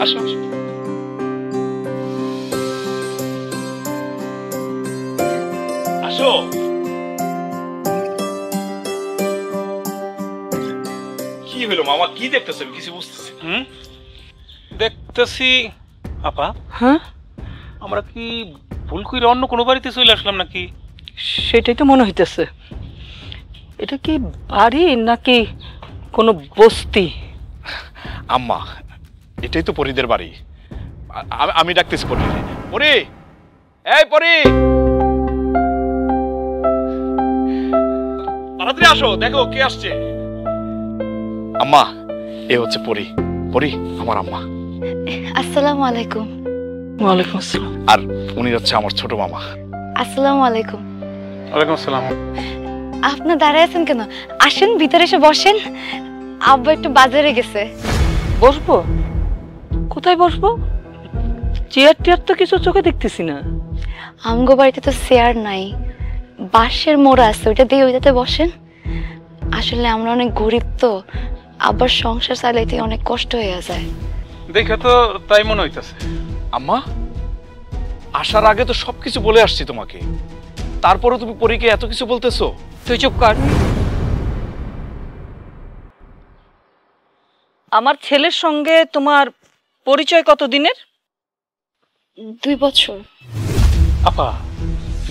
আসো আসো। কি হলো মামা, কি দেখতেছ? আমি কিছু বুঝতেছি। দেখতেছি আপা। হ্যাঁ, আমরা কি ভুল করে অন্য কোনো বাড়িতে চলে আসলাম নাকি? সেটাই তো মনে হইতেছে। এটা কি বাড়ি নাকি কোনো বস্তি? আম্মা, এটাই তো পরীদের বাড়ি। আমি ডাকতেছি পরী। পরী, এই পরী, তাড়াতাড়ি আসো, দেখো কে আসছে। আম্মা, এ হচ্ছে পরী। পরী আমার আম্মা। আসসালামু আলাইকুম। ওয়ালাইকুম আসসালাম। আর উনি হচ্ছে আমার ছোট মামা। আসসালামু আলাইকুম। ওয়ালাইকুম আসসালাম। আপনি দাঁড়ায় আছেন কেন? আসেন ভিতরে এসে বসেন। আব্বা একটু বাজারে গেছে। বসবো? কোথায় বসবো? চেয়ার টেয়ার তো কিছু চোখে দেখতেছি না। আমগো বাড়িতে তো চেয়ার নাই, বাঁশের মোড়া আছে, ওইটা দিয়ে ওইটাতে বসেন। আসলে আমরা অনেক গরিব তো, আব্বার সংসার চালাইতে অনেক কষ্ট হয়ে যায়। দেখে তো তাই মনে হইতাছে। আম্মা, আসার আগে তো সবকিছু বলে আসছি তোমাকে, তারপরে তুমি পরীকে এত কিছু বলতেছো? তুই চুপ কর। আমার ছেলের সঙ্গে তোমার পরিচয় কত দিনের? 2 বছর। আপা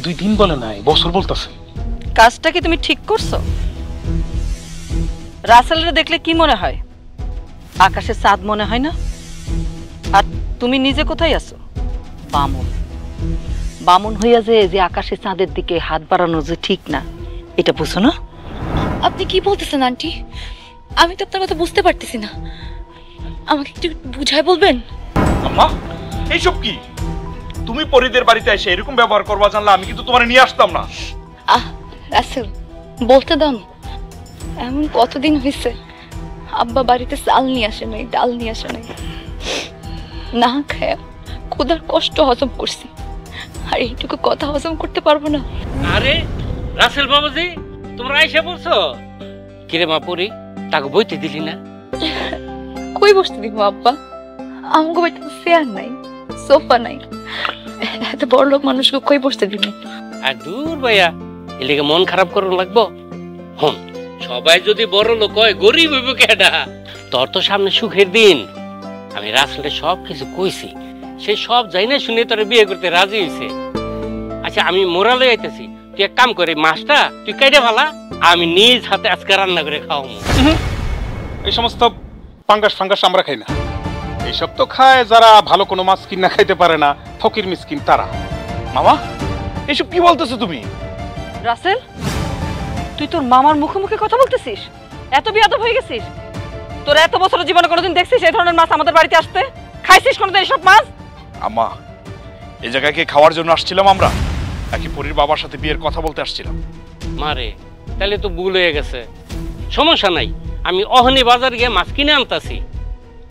2 দিন বলে নাই, বছর বলতাছে। কাজটা কি তুমি ঠিক করছো? রাসেলরে দেখলে কি মনে হয়? আকাশে চাঁদ মনে হয় না? আর তুমি নিজে কোথায় আছো? বামুন। বামুন হইয়া যে আকাশে চাঁদের দিকে হাত বাড়ানো যে ঠিক না, এটা বুঝো না? আপনি কি বলতেছেন আন্টি? আমি তো আপনার কথা বুঝতে পারতেছি না, আমাকে একটু বুঝায় বলবেন? আম্মা, এইসব কি? তুমি পরীদের বাড়িতে এসে এরকম ব্যবহার করবা জানলে আমি কিন্তু তোমার নিয়ে আসতাম না। রাসেল, বলতে দাও না। এমন কতদিন হয়েছে আব্বা বাড়িতে চাল নিয়ে আসে নাই, ডাল নিয়ে আসে নাই। না খায় ক্ষুধার কষ্ট হজম করছি, আর এইটুকু কথা হজম করতে পারবো না? আরে রাসেল বাবাজি, তোমরা আইসা বলছো? কিরে মা পরি, তাকে বইতে দিলি না? কই বসতে দিব আব্বা? আমগো বাড়িতে চেয়ার নাই, সোফা নাই, এত বড় লোক মানুষকে কই বসতে দিব? আর দূর ভাইয়া, এলিকে মন খারাপ করুন লাগবো? হন, সবাই যদি বড় লোক হয়, গরিব হইব কেডা? তোর তো সামনে সুখের দিন। আমি রাসেলকে সব কিছু কইছি, সে সব যাই না শুনে তোর বিয়ে করতে রাজি হয়েছে। আচ্ছা আমি মোরালে আইতেছি, তুই এক কাম করে মাছটা তুই কেটে ফেলা, আমি নিজ হাতে আজকে রান্না করে খাওয়াবো। এই সমস্ত পাঙ্গাস ফাঙ্গাস আমরা খাই না। এইসব তো খায় যারা ভালো কোনো মাছ কিনা খাইতে পারে না, ফকির মিসকিন তারা। মামা, এইসব কি বলতেছো তুমি? রাসেল, তুই তোর মামার মুখে মুখে কথা বলতেছিস? এত বিয়াদব হয়ে গেছিস? তোর এত বছরের জীবনে কোনোদিন দেখছিস এই ধরনের মাছ আমাদের বাড়িতে আসতে? খাইছিস কোনোদিন এইসব মাছ? আম্মা, এই জায়গায় কি খাওয়ার জন্য আসছিলাম আমরা, নাকি পরীর বাবার সাথে বিয়ের কথা বলতে আসছিলাম? মারে, তাহলে তো ভুল হয়ে গেছে। সমস্যা নাই, আমি অহনি বাজার গিয়ে মাছ কিনে আনতাছি।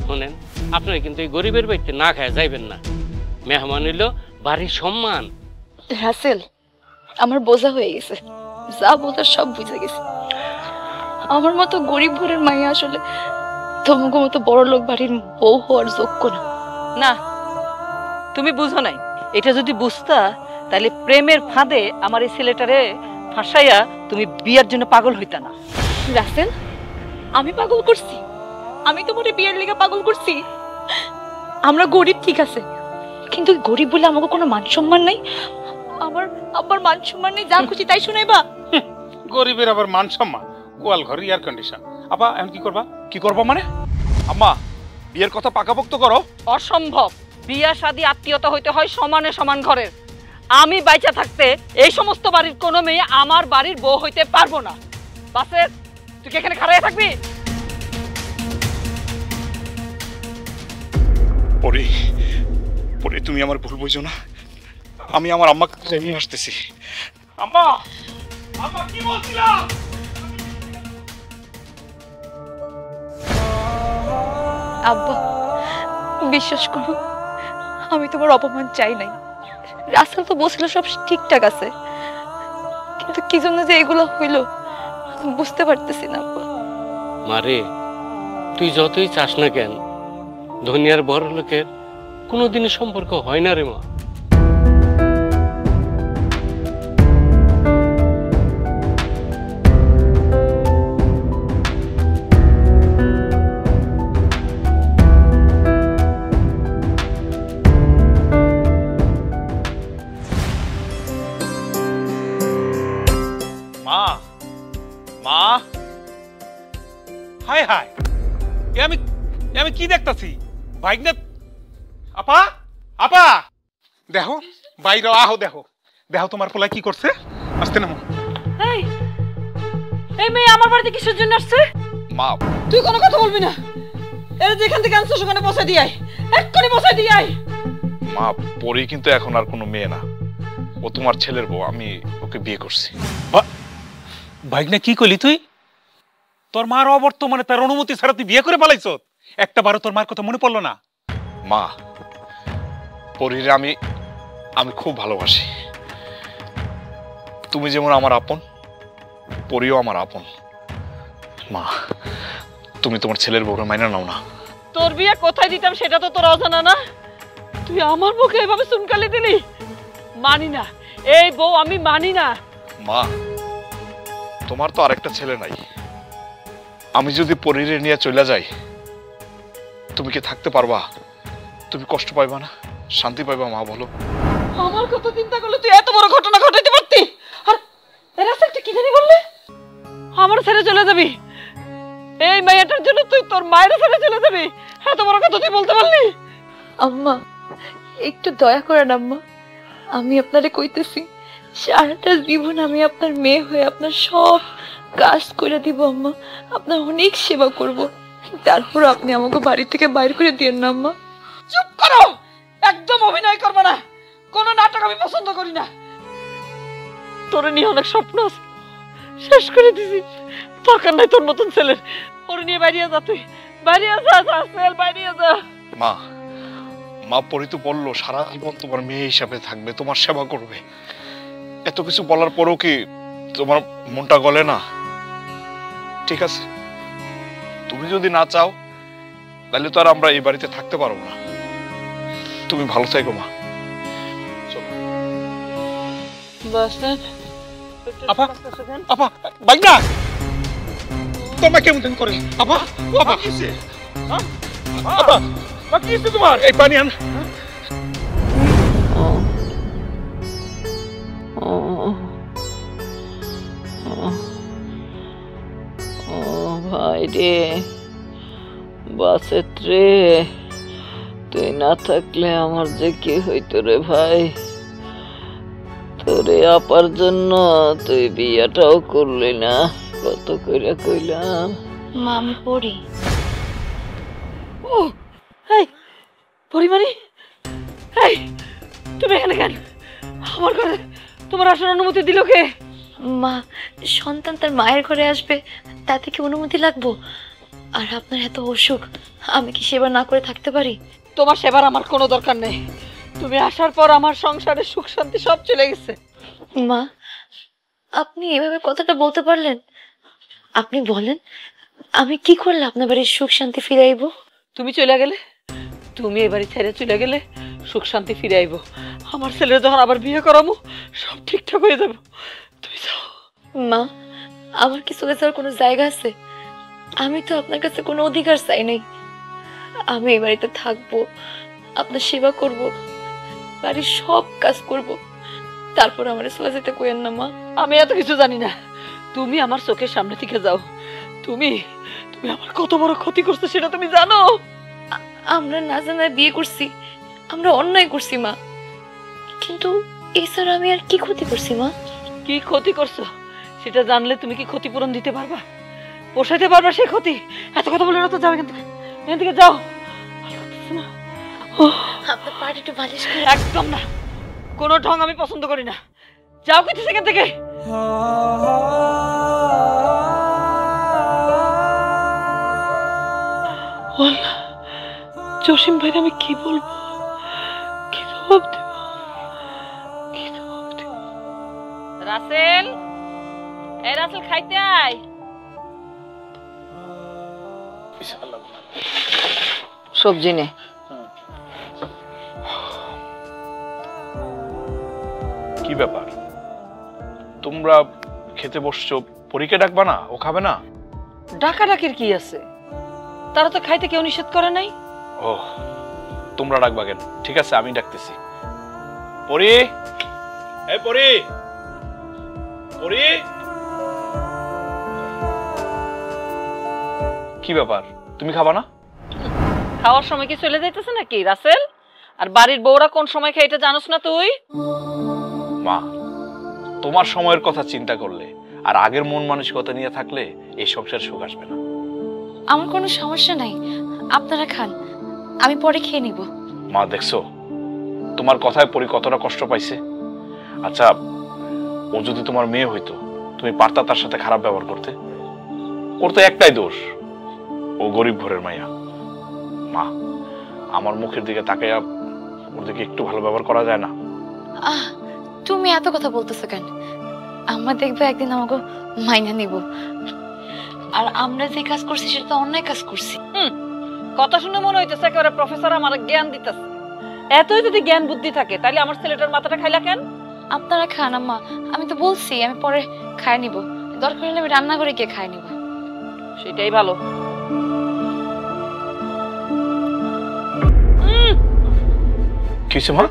শোনেন, আপনারা কিন্তু এই গরিবের বাড়িতে না খায় যাইবেন না। মেহমান হইল বাড়ির সম্মান। রাসেল, আমার বোঝা হয়ে গেছে, যা বোঝার সব বুঝে গেছি। আমার মতো গরিব ঘরের মাইয়া আসলে তোমাকে মতো বড় লোক বাড়ির বউ হওয়ার যোগ্য না। না, তুমি বুঝো নাই। এটা যদি বুঝতা তাহলে প্রেমের ফাঁদে আমার এই ছেলেটারে ফাঁসাইয়া তুমি বিয়ের জন্য পাগল হইতা না। রাসেল, আমি পাগল করছি? আমি তোমার বিয়ের লেগে পাগল করছি? আমরা গরিব ঠিক আছে, কিন্তু গরিব বলে আমাকে কোনো মান সম্মান নাই? আমার আব্বার মান সম্মান নেই, যা খুশি তাই শুনাইবা? গরিবের আবার মান সম্মান? গোয়াল ঘর, এয়ার কন্ডিশন। আপা এখন কি করবা? কি করবো মানে? আম্মা, বিয়ের কথা পাকাপোক্ত করো। অসম্ভব। বিয়া শাদী আত্মীয়তা হইতে হয় সমানে সমান ঘরের। আমি বাইচা থাকতে এই সমস্ত বাড়ির কোনো মেয়ে আমার বাড়ির বউ হইতে পারবো না। বাসের, তুই কি এখানে খাড়াইয়া থাকবি? পরী, পরী, তুমি আমার ভুল বুঝো না। আমি আমার আম্মাকে নিয়ে আসতেছি। আম্মা, আম্মা কি বলছিলা? আব্বা, বিশ্বাস করো, আমি তোমার অপমান চাই নাই। রাসেল তো বলছিল সব ঠিকঠাক আছে, কিন্তু কি জন্য যে এগুলো হইলো বুঝতে পারতেছি না আব্বা। মারে, তুই যতই চাস না কেন, ধনী আর বড় লোকের কোনোদিনই সম্পর্ক হয় না রে মা। মা, মা, হায় হায়, আমি কি দেখতাছি? ভাইগনা, আপা, আপা, দেখো বাইরে আহো, দেখো দেখো তোমার পোলা কি করছে। আসতে নামো। এই মেয়ে আমার বাড়িতে কিসের জন্য আসছে? মা, তুই কোনো কথা বলবি না। এর যেখান থেকে আনছিস ওখানে পৌঁছে দিয়ে আয়, এক্ষুনি পৌঁছে দিয়ে আয়। মা, পরি কিন্তু এখন আর কোনো মেয়ে না, ও তোমার ছেলের বউ। আমি ওকে বিয়ে করছি। ভাইগনা কি কইলি তুই? তোর মার অবর্তমানে তার অনুমতি ছাড়া তুই বিয়ে করে পালাইছ? একটা বারো তোর মার কথা মনে পড়লো না? মা, পরিরে আমি খুব ভালোবাসি। তুমি যেমন আমার আপন, পরিও আমার আপন। মা, তুমি তোমার ছেলের বউরে মাইনা নাও না। তোর বিয়ে কোথায় দিতাম সেটা তো তোর অজানা না। তুই আমার মুখে এভাবে চুনকালি দিলি? মানি না, এই বউ আমি মানি না। মা, তোমার তো আরেকটা ছেলে নাই। আমি যদি পরিরে নিয়ে চলে যাই, তুমি কি থাকতে পারবা? তুমি কষ্ট পাইবা না? শান্তি পাইবা? মা বলো। আমার কথা চিন্তা করলে তুই এত বড় ঘটনা ঘটাইতে পারতি? আর এরা একটা কি জানি বললে আমার ছেড়ে চলে যাবি? এই মেয়েটার জন্য তুই তোর মায়ের ছেড়ে চলে যাবি? এত বড় কথা তুই বলতে পারলি? আম্মা একটু দয়া করেন আম্মা, আমি আপনারে কইতেছি সারাটা জীবন আমি আপনার মেয়ে হয়ে আপনার সব কাজ করে দিব আম্মা, আপনার অনেক সেবা করব, তারপর আপনি আমাকে বাড়ি থেকে বাইরে করে দিয়েন না আম্মা। চুপ করো, একদম অভিনয় করবে না। কোন নাটক আমি পছন্দ করি না। তোর নিয়ে অনেক স্বপ্ন আছে, শেষ করে দিছিস। দরকার নাই তোর নতুন ছেলের। ওর নিয়ে বাইরে যা, তুই বাইরে যা, ছেলে বাইরে যা। মা, মা, পরি তো বললো সারা জীবন তোমার মেয়ে হিসাবে থাকবে, তোমার সেবা করবে। এত কিছু বলার পরেও কি তোমার মনটা গলে না? ঠিক আছে, তুমি যদি না চাও তাহলে তো আর আমরা এই বাড়িতে থাকতে পারবো না। তুমি ভালো থাকো মা। আপা, আপা, ভাইগনা তোমার কেমন করে? আপা, আপা কিসে? আপা, আপা কিসে তোমার? এই পানি আন। ভাই রে, বাসেত রে, তুই না থাকলে আমার যে কি হইতো রে ভাই। তোরে আপার জন্য তুই বিয়াটাও করলি না, কত কইরা কইলাম। মা আমি পড়ি। ও এই পরিমাণি, এই তুমি এখানে কেন? আমার ঘরে তোমার আসার অনুমতি দিল কে? মা, সন্তান তার মায়ের ঘরে আসবে তাতে কি অনুমতি লাগবো? আর আপনার এত অসুখ, আমি কি সেবা না করে থাকতে পারি? তোমার সেবার আমার কোনো দরকার নেই। তুমি আসার পর আমার সংসারে সুখ শান্তি সব চলে গেছে। মা, আপনি এভাবে কথাটা বলতে পারলেন? আপনি বলেন আমি কি করলে আপনার বাড়ির সুখ শান্তি ফিরে আইব? তুমি চলে গেলে, তুমি এবারে ছেড়ে চলে গেলে সুখ শান্তি ফিরে আইব। আমার ছেলের যখন আবার বিয়ে করাবো সব ঠিকঠাক হয়ে যাবে। তুমি যাও। মা, আমার কি চলে যাওয়ার কোনো জায়গা আছে? আমি তো আপনার কাছে কোনো অধিকার চাই নাই। আমি এই বাড়িতে থাকবো, আপনার সেবা করব, বাড়ির সব কাজ করব, তারপর আমার চলে যেতে কইেন না মা। আমি এত কিছু জানি না, তুমি আমার চোখের সামনে থেকে যাও। তুমি তুমি আমার কত বড় ক্ষতি করছো সেটা তুমি জানো? আমরা না জানায় বিয়ে করছি, আমরা অন্যায় করছি মা, কিন্তু এছাড়া আমি আর কি ক্ষতি করছি মা? কি ক্ষতি করছো সেটা জানলে তুমি কি ক্ষতিপূরণ দিতে পারবা, পোষাইতে পারবা সেই ক্ষতি? এত কথা বলে না তো, যাও এখান থেকে, এখান থেকে যাও। আপনার পাটা একটু মালিশ করে। একদম না, কোনো ঢং আমি পছন্দ করি না। যাও কিছু সেখান থেকে। জসিম ভাই আমি কি বলবো, কি জবাব দেব, কি জবাব দেব? রাসেল, এই রাসেল খাইতে আয়। সবজি নে। কি ব্যাপার, তোমরা খেতে বসছো, পরীকে ডাকবা না? ও খাবে না? ডাকাডাকির কি আছে? তারা তো খাইতে কেউ নিষেধ করে নাই। ও, তোমরা ডাকবা কেন? ঠিক আছে, আমি ডাকতেছি। পরি, এই পরি, পরি। কি ব্যাপার, তুমি খাবা না? খাওয়ার সময় কি চলে যাইতেছে নাকি রাসেল? আর বাড়ির বউরা কোন সময় খায় এটা জানোস না তুই? মা, তোমার সময়ের কথা চিন্তা করলে আর আগের মন মানসিকতা নিয়ে থাকলে এই সংসার সুখ আসবে না। আমার কোনো সমস্যা নাই, আপনারা খান, আমি পরে খেয়ে নিব। মা দেখছো তোমার কথায় পরি কতটা কষ্ট পাইছে। আচ্ছা, ও যদি তোমার মেয়ে হইতো, তুমি পারতা তার সাথে খারাপ ব্যবহার করতে? ওর তো একটাই দোষ, ও গরিব ঘরের মাইয়া। মা, আমার মুখের দিকে তাকাইয়া ওর দিকে একটু ভালো ব্যবহার করা যায় না? তুমি এত কথা বলতেছো কেন? আমরা দেখবো একদিন আমাকে মাইনা নিব। আর আমরা যে কাজ করছি সেটা তো অন্যায় কাজ করছি। কথা শুনে মনে হইতেছে একেবারে প্রফেসর আমার জ্ঞান দিতেছে। এতই যদি জ্ঞান বুদ্ধি থাকে তাহলে আমার ছেলেটার মাথাটা খাইলা কেন? আপনারা খান আম্মা, আমি তো বলছি আমি পরে খায় নিব, দরকার হলে আমি রান্না করে গিয়ে খায় নিব। সেটাই ভালো। কিছু মা?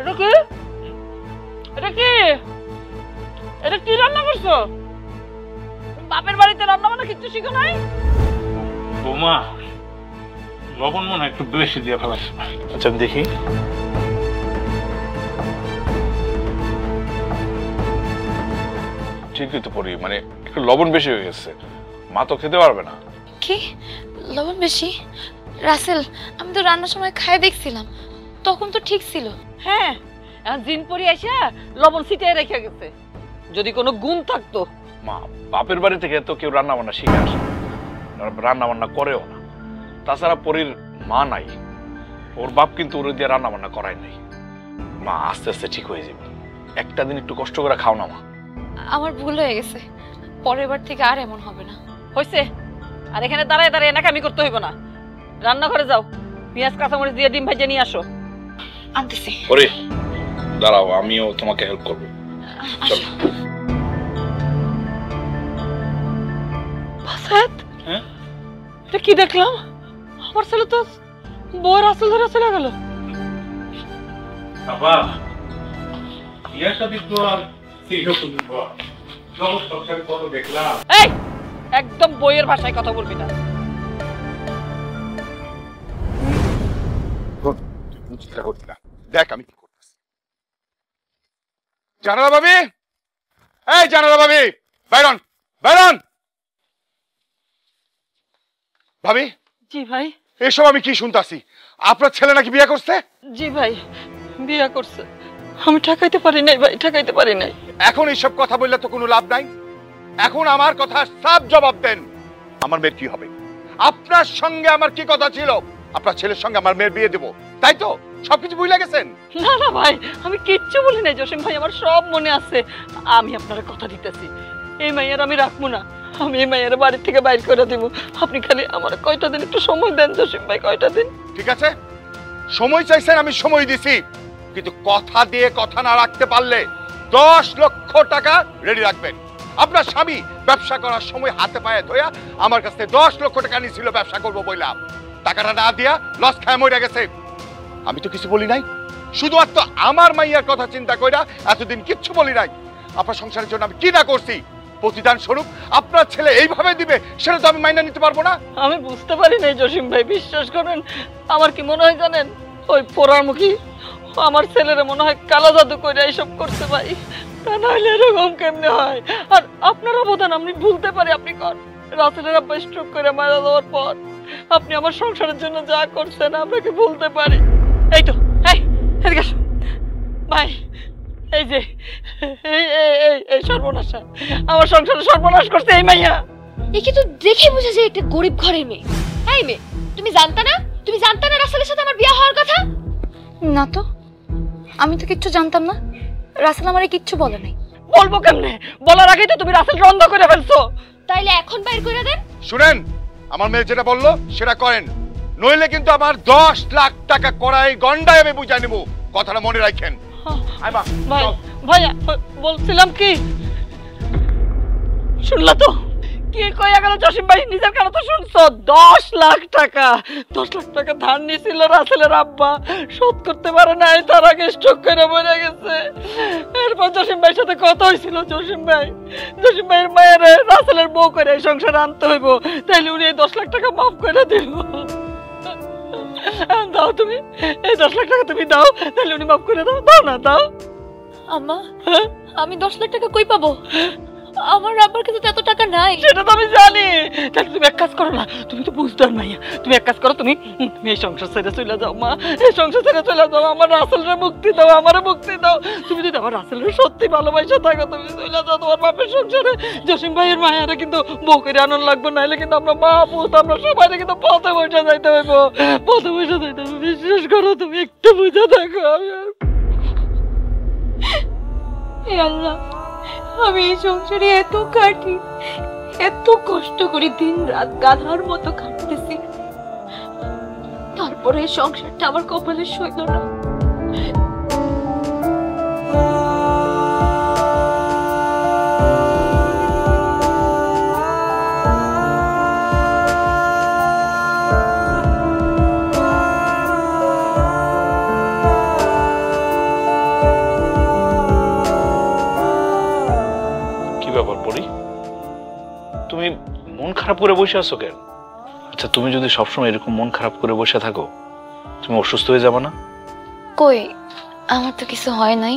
এটা কি? এটা কি? এটা কি রান্না করছো? বাপের বাড়িতে রান্না বান্না কিছু শিখো নাই? বৌমা, লবণ মনে একটু বেশি দিয়ে ফেলাচ্ছে। আচ্ছা দেখি। ঠিকই তো পড়ি, মানে একটু লবণ বেশি হয়ে গেছে। মা তো খেতে পারবে না। কি লবণ বেশি? রাসেল, আমি তো রান্নার সময় খায় দেখছিলাম, তখন তো ঠিক ছিল। হ্যাঁ, এখন জিন পরি আইসা লবণ ছিটিয়ে রেখে গেছে। যদি কোনো গুণ থাকতো। মা, বাপের বাড়ি থেকে তো কেউ রান্না বান্না শিখে আসে, রান্না বান্না করেও না। তাছাড়া পরীর মা নাই, ওর বাপ কিন্তু ওর দিয়ে রান্না বান্না করায় নাই। মা, আস্তে আস্তে ঠিক হয়ে যাবে। একটা দিন একটু কষ্ট করে খাও না মা। আমার ভুল হয়ে গেছে, পরের বার থেকে আর এমন হবে না। হইছে, আর এখানে দাঁড়ায় দাঁড়ায় নাকামি করতে হইব না। রান্নাঘরে যাও, পেঁয়াজ কাঁচামরিচ দিয়ে ডিম ভেজে নিয়ে আসো। আনতেছি। পরি দাঁড়াও, আমিও তোমাকে হেল্প করবো। চলো। বাসাত, হ্যাঁ? এটা কি দেখলাম? আমার ছেলে তো বউয়ের আসল ধরে চলে গেল। বাবা, বিয়ের সাথে তো আর কত দেখলাম। এই, একদম বইয়ের ভাষায় কথা বলবি না। দেখ আমি কি করতেছি। জানালা ভাবি, এই জানালা ভাবি, বাইরন বাইরন। ভাবি। জি ভাই। এসব আমি কি শুনতাছি? আপনার ছেলে নাকি বিয়ে করছে? জি ভাই, বিয়ে করছে। আমি ঠকাইতে পারি নাই ভাই, ঠকাইতে পারি নাই। এখন এইসব কথা বললে তো কোনো লাভ নাই। এখন আমার কথা সাফ জবাব দেন, আমার মেয়ের কি হবে? আপনার সঙ্গে আমার কি কথা ছিল? আপনার ছেলের সঙ্গে আমার মেয়ের বিয়ে দেব, তাই তো? সবকিছু ভুলে গেছেন? না না ভাই, আমি কিচ্ছু বলি নাই জসিম ভাই, আমার সব মনে আছে। আমি আপনার কথা দিতেছি, এই মাইয়ার আমি রাখবো না। আমি এই মাইয়ার বাড়ি থেকে বাইর করে দিব। আপনি খালি আমার কয়টা দিন একটু সময় দেন জসিম ভাই, কয়টা দিন। ঠিক আছে, সময় চাইছেন, আমি সময় দিছি, কিন্তু কথা দিয়ে কথা না রাখতে পারলে 10 লক্ষ টাকা রেডি রাখবেন। আপনার স্বামী ব্যবসা করার সময় হাতে পায়ে ধোয়া আমার কাছে 10 লক্ষ টাকা নিয়েছিল ব্যবসা করবো বললাম, টাকাটা না দিয়া লস খায় মরে গেছে। আমি তো কিছু বলি নাই, শুধুমাত্র আমার মাইয়ার কথা চিন্তা কইরা এতদিন কিচ্ছু বলি নাই। আপনার সংসারের জন্য আমি কি না করছি, প্রতিদান স্বরূপ আপনার ছেলে এইভাবে দিবে সেটা তো আমি মাইনা নিতে পারবো না। আমি বুঝতে পারি নাই জসিম ভাই, বিশ্বাস করেন। আমার কি মনে হয় জানেন, ওই পোড়ামুখী আমার ছেলেরা মনে হয় কালো জাদু করে এইসব করতে পারি, তা নাহলে এরকম কেমনে হয়? আর আপনার অবদান আমি ভুলতে পারি। আপনি কর, রাসেলের আব্বা স্ট্রোক করে মারা যাওয়ার পর আপনি আমার সংসারের জন্য যা করছেন আপনাকে ভুলতে পারি। এই তো, এই এদিকে আসো ভাই। এই যে এই সর্বনাশা, আমার সংসারে সর্বনাশ করছে এই মাইয়া। একে তো দেখে বোঝা যায় একটা গরিব ঘরের মেয়ে। এই মেয়ে, তুমি জানতা না? তুমি জানতা না রাসেলের সাথে আমার বিয়ে হওয়ার কথা? না তো, আমি তো কিচ্ছু জানতাম না। রাসেল আমারে কিচ্ছু বলে নাই। বলবো কেমনে? বলার আগেই তো তুমি রাসেল বন্ধ করে ফেলছো। তাইলে এখন বাইর করে দেন। শুনেন, আমার মেয়ে যেটা বললো সেটা করেন, নইলে কিন্তু আমার 10 লাখ টাকা করাই গন্ডায় আমি বুঝাই নেব। কথাটা মনে রাখেন। আয় মা, ভাই চল। ভাইয়া বলছিলাম কি শুনলা তো কি কইয়া গেল জসিম ভাই নিজের কানে তো শুনছো 10 লাখ টাকা ধার নিয়েছিল রাসেলের আব্বা শোধ করতে পারে নাই তার আগে স্ট্রোক করে মরে গেছে এরপর জসিম ভাইয়ের সাথে কথা হয়েছিল জসিম ভাইয়ের মায়ের রাসেলের বউ করে এই সংসারে আনতে হইব তাইলে উনি এই 10 লাখ টাকা মাফ করে দিব দাও তুমি এই 10 লাখ টাকা তুমি দাও তাহলে উনি মাফ করে দাও না দাও আম্মা আমি 10 লাখ টাকা কই পাবো? আমার আব্বার কাছে এত টাকা নাই। সেটা তো আমি জানি। তাহলে তুমি এক কাজ করো না, তুমি তো বুঝদার মাইয়া, তুমি এক কাজ করো, তুমি এই সংসার ছেড়ে চলে যাও মা, এই সংসার ছেড়ে চলে যাও, আমার রাসেলের মুক্তি দাও, আমারে মুক্তি দাও। তুমি যদি আমার রাসেলের সত্যি ভালোবাসা থাকো তুমি চলে যাও তোমার বাপের সংসারে। জসিম ভাইয়ের মায়েরা কিন্তু বউ করে আনন্দ লাগবে, নাইলে কিন্তু আমরা মা পুত আমরা সবাই কিন্তু পথে বসে যাইতে হইব, পথে বসে যাইতে হবে। বিশ্বাস করো, তুমি একটু বুঝে থাকো। হে আল্লাহ, আমি এই সংসারে এত কাটি, এত কষ্ট করি, দিন রাত গাধার মতো কাটতেছি, তারপরে এই সংসারটা আমার কপালে সইল না। তুমি মন খারাপ করে বসে আছো কেন? আচ্ছা, তুমি যদি সবসময় এরকম মন খারাপ করে বসে থাকো, তুমি অসুস্থ হয়ে যাবে না? কই, আমার তো কিছু হয় নাই।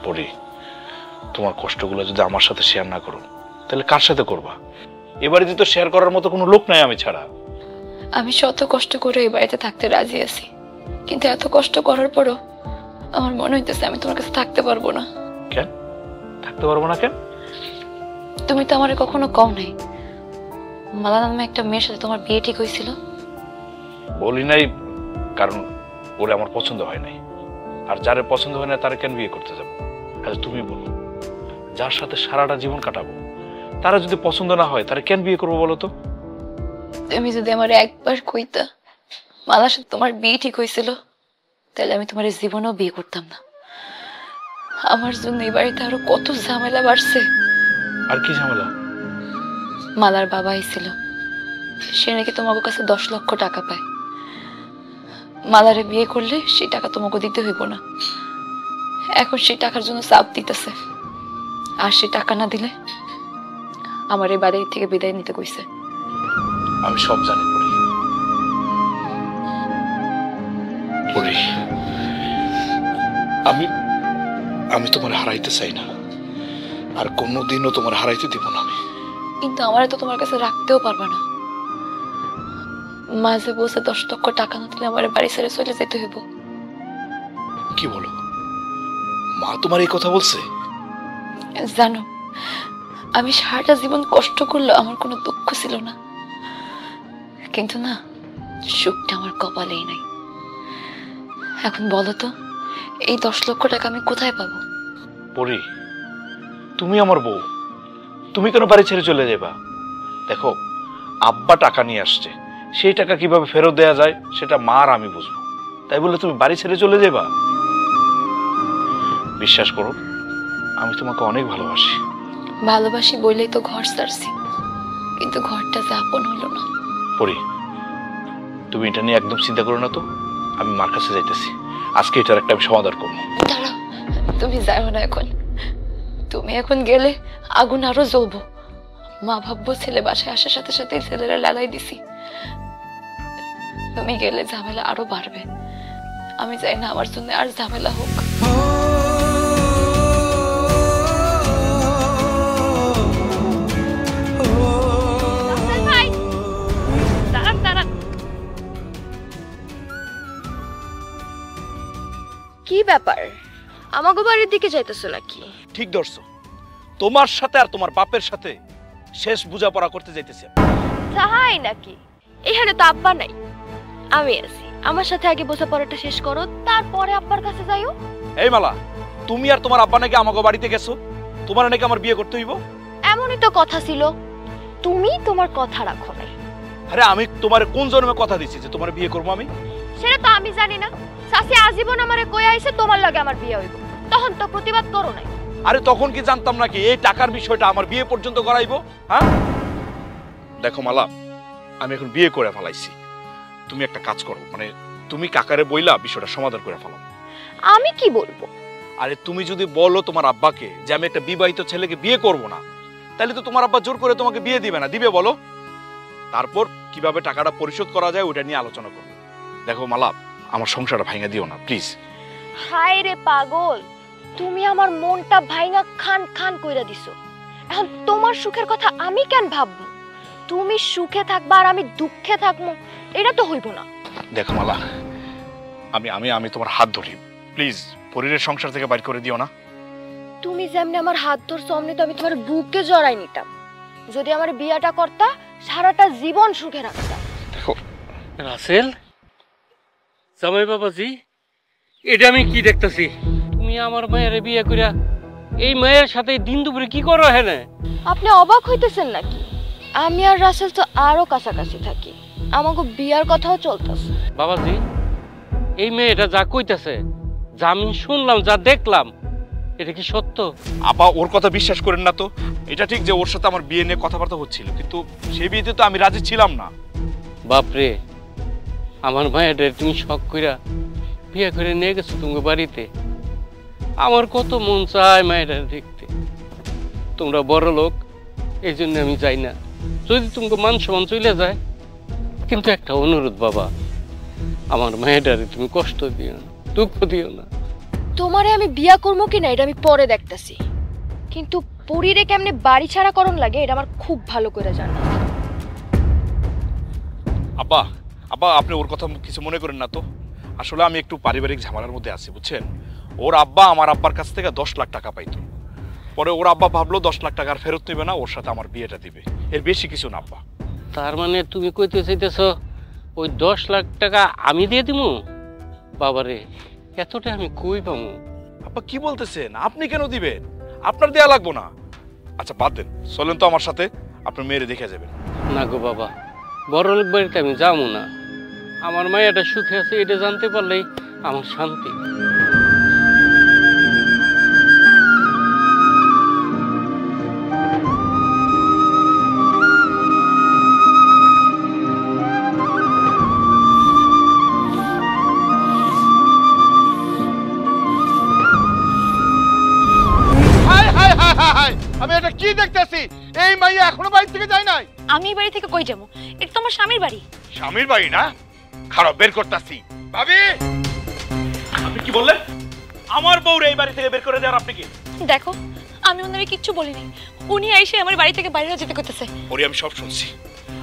পরি, তোমার কষ্টগুলো যদি আমার সাথে শেয়ার না করো তাহলে কার সাথে করবা? এবারে তো শেয়ার করার মতো কোনো লোক নাই আমি ছাড়া। আমি শত কষ্ট করে এই বাড়িতে থাকতে রাজি আছি, কিন্তু এত কষ্ট করার পরও আমার মনে হইতেছে আমি তোমার কাছে থাকতে পারবো না। কেন থাকতে পারবো না? কেন? তুমি তো আমারে কখনো কও নাই মালা নামে একটা মেয়ের সাথে তোমার বিয়ে ঠিক হয়েছিল। বলি নাই, কারণ ওরে আমার পছন্দ হয় নাই, আর যারে পছন্দ হয় না তারে কেন বিয়ে করতে যাবো? আচ্ছা তুমি বলো, যার সাথে সারাটা জীবন কাটাবো তারা যদি পছন্দ না হয় তারে কেন বিয়ে করবো বলো তো? তুমি যদি আমার একবার কইতা মালার সাথে তোমার বিয়ে ঠিক হয়েছিল, তাহলে আমি তোমার জীবনেও বিয়ে করতাম না। আমার জন্য এই বাড়িতে আরো কত ঝামেলা বাড়ছে। আর কি ঝামেলা? মালার বাবা আইছিল, সে নাকি তোমার কাছে 10 লক্ষ টাকা পায়। মালারে বিয়ে করলে সেই টাকা তোমাকে দিতে হইব না। এখন সেই টাকার জন্য চাপ দিতেছে, আর সেই টাকা না দিলে আমার এই বাড়ি থেকে বিদায় নিতে কইছে। আমি সব জানি পরি, পরি আমি তোমার হারাইতে চাই না, আর কোনোদিনও তোমার হারাইতে দিব না আমি। কিন্তু আমারে তো তোমার কাছে রাখতেও পারবা না। মাঝে বসে 10 লক্ষ টাকা না দিলে আমার বাড়ি ছেড়ে চলে যেতে হইব। কি বলো? মা তোমার এই কথা বলছে? জানো, আমি সারাটা জীবন কষ্ট করলে আমার কোনো দুঃখ ছিল না, কিন্তু না, সুখটা আমার কপালেই নাই। এখন বলো তো, এই 10 লক্ষ টাকা আমি কোথায় পাবো? পরি, তুমি আমার বউ, তুমি কেন বাড়ি ছেড়ে চলে যাবা? দেখো, আব্বা টাকা নিয়ে আসছে, সেই টাকা কিভাবে ফেরত দেয়া যায় সেটা মা আর আমি বুঝবো, তাই বলে তুমি বাড়ি ছেড়ে চলে যাবা? বিশ্বাস করো, আমি তোমাকে অনেক ভালোবাসি। ভালোবাসি বলেই তো ঘর ছাড়ছি, কিন্তু ঘরটা যে আপন হলো না। পরি, তুমি এটা নিয়ে একদম চিন্তা করো না তো, আমি মার কাছে যাইতেছি, আজকে এটার একটা আমি সমাধান করবো। দাঁড়াও, তুমি যাও না এখন। তুমি এখন গেলে আগুন আরো জ্বলবো। মা ভাববো ছেলে বাসায় আসার সাথে সাথে ছেলেরা লালাই দিছি। তুমি গেলে ঝামেলা আরো বাড়বে। আমি চাই না আমার জন্য আর ঝামেলা হোক। কি ব্যাপার, আমাগো বাড়ির দিকে যাইতেছো নাকি? ঠিক ধরছো, তোমার সাথে আর তোমার বাপের সাথে শেষ বোঝাপড়া করতে যাইতেছি। তাই নাকি? এখানে তো আব্বা নাই, আমি আছি। আমার সাথে আগে বোঝাপড়াটা শেষ করো, তারপরে আব্বার কাছে যাইও। এই মালা, তুমি আর তোমার আব্বা নাকি আমাকে বাড়িতে গেছো, তোমার নাকি আমার বিয়ে করতে হইব? এমনই তো কথা ছিল, তুমি তোমার কথা রাখো নাই। আরে আমি তোমার কোন জন্মে কথা দিছি যে তোমার বিয়ে করবো আমি? সেটা তো আমি জানি না। চাচি আজীবন আমারে কই আইছে তোমার লগে আমার বিয়ে হইব, তখন তো প্রতিবাদ করো নাই। আরে তখন কি জানতাম নাকি এই টাকার বিষয়টা আমার বিয়ে পর্যন্ত করাইবো? হ্যাঁ দেখো মালা, আমি এখন বিয়ে করে ফেলাইছি। তুমি একটা কাজ করো, মানে তুমি কাকারে বইলা বিষয়টা সমাধান করে ফেলো। আমি কি বলবো? আরে তুমি যদি বলো তোমার আব্বাকে যে আমি একটা বিবাহিত ছেলেকে বিয়ে করব না, তাহলে তো তোমার আব্বা জোর করে তোমাকে বিয়ে দিবে না, দিবে বলো? তারপর কিভাবে টাকাটা পরিশোধ করা যায় ওটা নিয়ে আলোচনা করবো। দেখো মালা, আমার সংসারটা ভাঙা দিও না প্লিজ। হায় রে পাগল, তুমি আমার মনটা ভাঙা খান খান কইরা দিছো। এখন তোমার সুখের কথা আমি কেন ভাববো? তুমি সুখে থাকবা আর আমি দুঃখে থাকবো, এটা তো হইব না। দেখো মালা, আমি আমি আমি তোমার হাত ধরি, প্লিজ পরিরের সংসার থেকে বাইর করে দিও না। তুমি যেমনি আমার হাত ধরছো অমনি তো আমি তোমার বুকে জড়াই নিতাম। যদি আমার বিয়াটা করতা সারাটা জীবন সুখে রাখতাম। দেখো রাসেল, জামাই বাবাজি, এটা আমি কি দেখতেছি? তুমি আমার মায়ের বিয়ে করিয়া এই মায়ের সাথে দিন দুপুরে কি করো? হ্যাঁ, আপনি অবাক হইতেছেন নাকি? আমি আর রাসেল তো আরো কাছাকাছি থাকি, আমাকে বিয়ার কথাও চলতেছে। বাবাজি, এই মেয়েটা যা কইতাছে, যা আমি শুনলাম, যা দেখলাম, এটা কি সত্য? আপা ওর কথা বিশ্বাস করেন না তো। এটা ঠিক যে ওর সাথে আমার বিয়ে নিয়ে কথাবার্তা হচ্ছিল, কিন্তু সেই বিয়েতে তো আমি রাজি ছিলাম না। বাপরে, আমার মায়ের তুমি শখ কইরা বিয়ে করে নিয়ে গেছো তোমার বাড়িতে। আমার কত মন চায় মায়ের দেখতে। তোমরা বড় লোক, এই জন্য আমি যাই না। যদি তোমাকে মান সম্মান চলে যায়, কিন্তু একটা অনুরোধ বাবা, আমার মায়েরারে তুমি কষ্ট দিও না, দুঃখ দিও না। তোমারে আমি বিয়া করবো কিনা এটা আমি পরে দেখতেছি, কিন্তু পরিরে কেমনে বাড়ি ছাড়া করণ লাগে এটা আমার খুব ভালো করে জানা। আপা আপা আপনি ওর কথা কিছু মনে করেন না তো। আসলে আমি একটু পারিবারিক ঝামেলার মধ্যে আছি, বুঝছেন। ওর আব্বা আমার আব্বার কাছ থেকে 10 লাখ টাকা পাইতো। পরে ওর আব্বা ভাবলো 10 লাখ টাকার ফেরত নেবে না, ওর সাথে আমার বিয়েটা দিবে, এর বেশি কিছু না আব্বা। তার মানে তুমি কইতে চাইতেছ ওই 10 লাখ টাকা আমি দিয়ে দিমু? বাবারে, এতটা আমি কই পামু? আপা কি বলতেছেন? আপনি কেন দিবেন? আপনার দেয়া লাগবো না। আচ্ছা বাদ দেন, চলেন তো আমার সাথে, আপনার মেয়েরে দেখে যাবেন। না গো বাবা, বড় লোক বাড়িতে আমি যাবো না। আমার মায়েরটা সুখে আছে এটা জানতে পারলেই আমার শান্তি। আমি এটা কি দেখতেছি? এই মাইয়া এখনো বাড়ি থেকে যায় নাই। আমি এই বাড়ি থেকে কই যাবো? এটা তো আমার স্বামীর বাড়ি। স্বামীর বাড়ি না? খারাপ, বের করতেছি। ভাবি, আপনি কি বললেন? আমার বউরে এই বাড়ি থেকে বের করে দেওয়ার আপনি কি? দেখো, আমি ওনারে কিচ্ছু বলিনি, উনি এসে আমার বাড়ি থেকে বাইরে যেতে করতেছে। ওরে আমি সব শুনছি।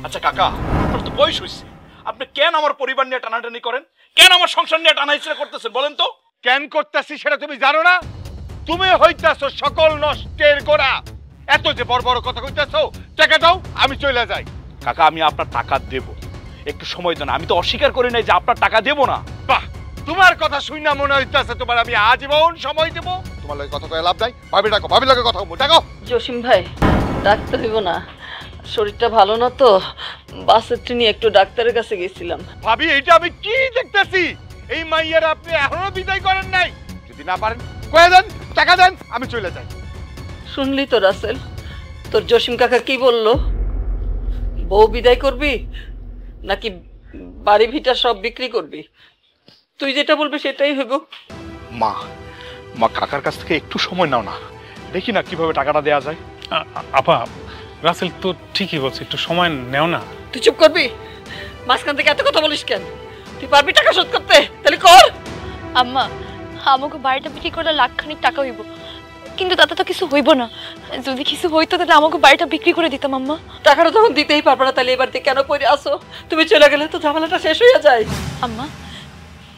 আচ্ছা কাকা, আপনার তো বয়স হয়েছে, আপনি কেন আমার পরিবার নিয়ে টানাটানি করেন? কেন আমার সংসার নিয়ে টানাইছড়া করতেছেন বলেন তো? কেন করতেছি সেটা তুমি জানো না? তুমি হইতাছো সকল নষ্টের গোড়া। এত যে বড় বড় কথা কইতাছো, টাকা দাও আমি চলে যাই। কাকা আমি আপনার টাকা দেব, একটু সময় দেন। আমি তো অস্বীকার করি নাই যে আপনার টাকা দেব না। বাহ, তোমার কথা শুই না মনে হইতাছে তোমার আমি আজীবন সময় দেব। তোমার লগে কথা কয়ে লাভ নাই। ভাবি ডাকো, ভাবি লগে কথা বলবো, ডাকো। জসিম ভাই, ডাক্তার হইব না, শরীরটা ভালো না তো, বাসের ট্রেনে একটু ডাক্তারের কাছে গেছিলাম। ভাবি এইটা আমি কি দেখতেছি? এই মাইয়ার আপনি এখনো বিদায় করেন নাই। যদি না পারেন কয়ে দেন, টাকা দেন, আমি চলে যাই। শুনলি তো রাসেল, তোর জসিম কাকা কি বললো? বউ বিদায় করবি নাকি বাড়ি ভিটা সব বিক্রি করবি? তুই যেটা বলবি সেটাই হইব। মা, মা কাকার কাছ থেকে একটু সময় নাও না, দেখি না কিভাবে টাকাটা দেয়া যায়। আপা, রাসেল তো ঠিকই বলছে, একটু সময় নেও না। তুই চুপ করবি? মাঝখান থেকে এত কথা বলিস কেন? তুই পারবি টাকা শোধ করতে? তাহলে কর। আম্মা, আমাকে বাড়িটা বিক্রি করলে লাখখানিক টাকা হইব, কিন্তু তাতে তো কিছু হইব না। যদি কিছু হইতো তাহলে আমাকে বাড়িটা বিক্রি করে দিতাম। আম্মা, টাকাটা তখন দিতেই পারবে না, তাহলে এবার থেকে কেন পড়ে আসো? তুমি চলে গেলে তো ঝামেলাটা শেষ হয়ে যায়। আম্মা,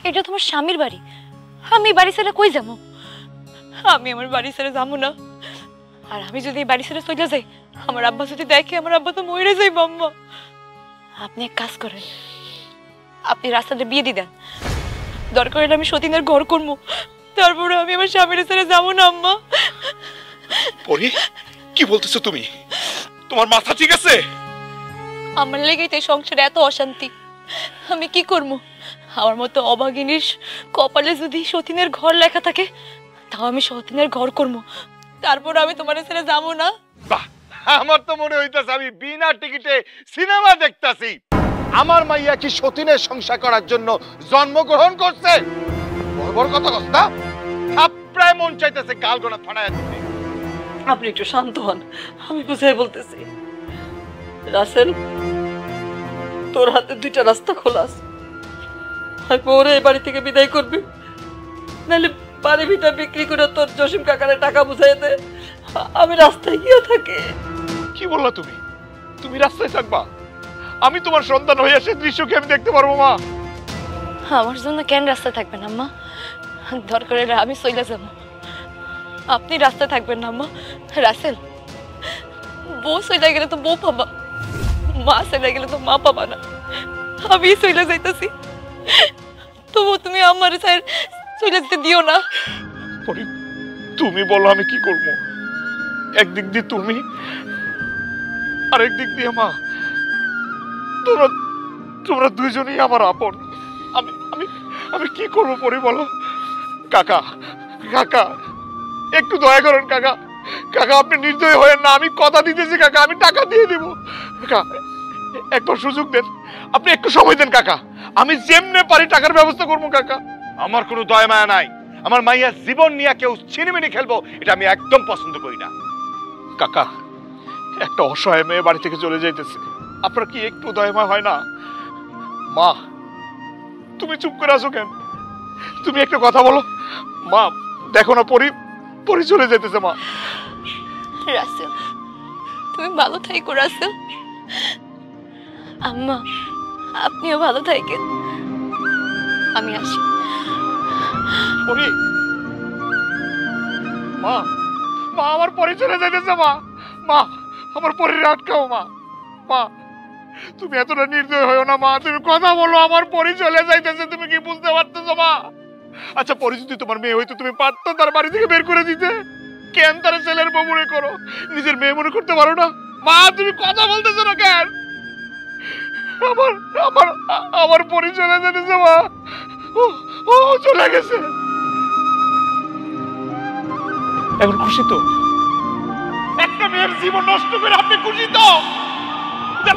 এটা তোমার স্বামীর বাড়ি, আমি বাড়ি ছেড়ে কই যাবো? আমি আমার বাড়ি ছেড়ে যাবো না। আর আমি যদি এই বাড়ি ছেড়ে চলে যাই, আমার আব্বা যদি দেখে, আমার আব্বা তো মরে যাইব। আম্মা, আপনি এক কাজ করেন, আপনি রাস্তাতে বিয়ে দিয়ে দেন, দরকার হলে আমি সতীনের ঘর করবো, তারপরে আমি আমার স্বামীর ছেড়ে যাবো না। আম্মা, পরি কি বলতেছো তুমি? তোমার মাথা ঠিক আছে? আমার লেগেই তো এই সংসারে এত অশান্তি। আমি কি করবো? আমার মতো অভাগিনীর কপালে যদি সতীনের ঘর লেখা থাকে, তাও আমি সতীনের ঘর করবো। তারপর আমি তোমার ছেড়ে যাবো না। বাহ, আমার তো মনে হইতাছে আমি বিনা টিকিটে সিনেমা দেখতাছি। আমার মাইয়া কি সতীনের সংসার করার জন্য জন্মগ্রহণ করছে? বড় বড় কথা কস না, থাপড়ায় মন চাইতেছে গাল গোনা ফাটায় দিতে। আপনি একটু শান্ত হন, আমি বুঝাই বলতেছি। রাসেল, তোর হাতে দুইটা রাস্তা খোলা আছে। হয় পরে এই বাড়ি থেকে বিদায় করবি, নাহলে বাড়ি ভিটা বিক্রি করে তোর জসিম কাকারে টাকা বুঝাই দে, আমি রাস্তায় গিয়ে থাকি। কি বললা তুমি? তুমি রাস্তায় থাকবা? আমি তোমার সন্তান হইয়া সে দৃশ্য কি আমি দেখতে পারবো মা? আমার জন্য কেন রাস্তা থাকবেন আম্মা? দরকার হলে আমি চলে যাব, আপনি রাস্তায় থাকবেন না আম্মা। রাসেল, বউ চলে গেলে তো বউ পাবা, মা চলে গেলে তো মা পাবা না। আমি চলে যাইতেছি, তবু তুমি আমার চলে যেতে দিও না। তুমি বলো আমি কি করবো? একদিক দিয়ে তুমি, আর একদিক দিয়ে মা। তোমরা তোমরা দুইজনই আমার আপন। আমি আমি আমি কি করবো পরি বলো? কাকা, কাকা একটু দয়া করেন কাকা। কাকা আপনি নির্দয় হয়েন না, আমি কথা দিতেছি কাকা, আমি টাকা দিয়ে দিব। কাকা একবার সুযোগ দেন, আপনি একটু সময় দেন কাকা, আমি যেমনে পারি টাকার ব্যবস্থা করবো কাকা। আমার কোনো দয়া মায়া নাই। আমার মাইয়া জীবন নিয়ে কেউ ছিনিমিনি খেলবো, এটা আমি একদম পছন্দ করি না। কাকা একটা অসহায় মেয়ে বাড়ি থেকে চলে যাইতেছে, আপনার কি একটু দয়াময় হয় না? মা তুমি চুপ করে আছো কেন? তুমি একটা কথা বলো মা। দেখো না পরি পরি চলে যেতেছে মা। রাসেল, তুমি ভালো থাইকো রাসেল। আম্মা আপনিও ভালো থাকেন, আমি আসি। পরি, মা মা আমার পরি চলে যাইতেছে মা। মা আমার পরির আটকাও মা। মা তুমি এতটা নির্দয় হয়েও না মা, তুমি কথা বলো, আমার পরি চলে যাইতেছে, তুমি কি বুঝতে পারতেছো মা? আচ্ছা পরি যদি তোমার মেয়ে হইতো তুমি পারতো তার বাড়ি থেকে বের করে দিতে? কেন তার ছেলের বউ মনে করো, নিজের মেয়ে মনে করতে পারো না? মা তুমি কথা বলতেছো না কেন? আমার আমার আমার পরি চলে যেতেছে মা। ও চলে গেছে। এখন খুশি তো? একটা মেয়ের জীবন নষ্ট করে আপনি খুশি তো?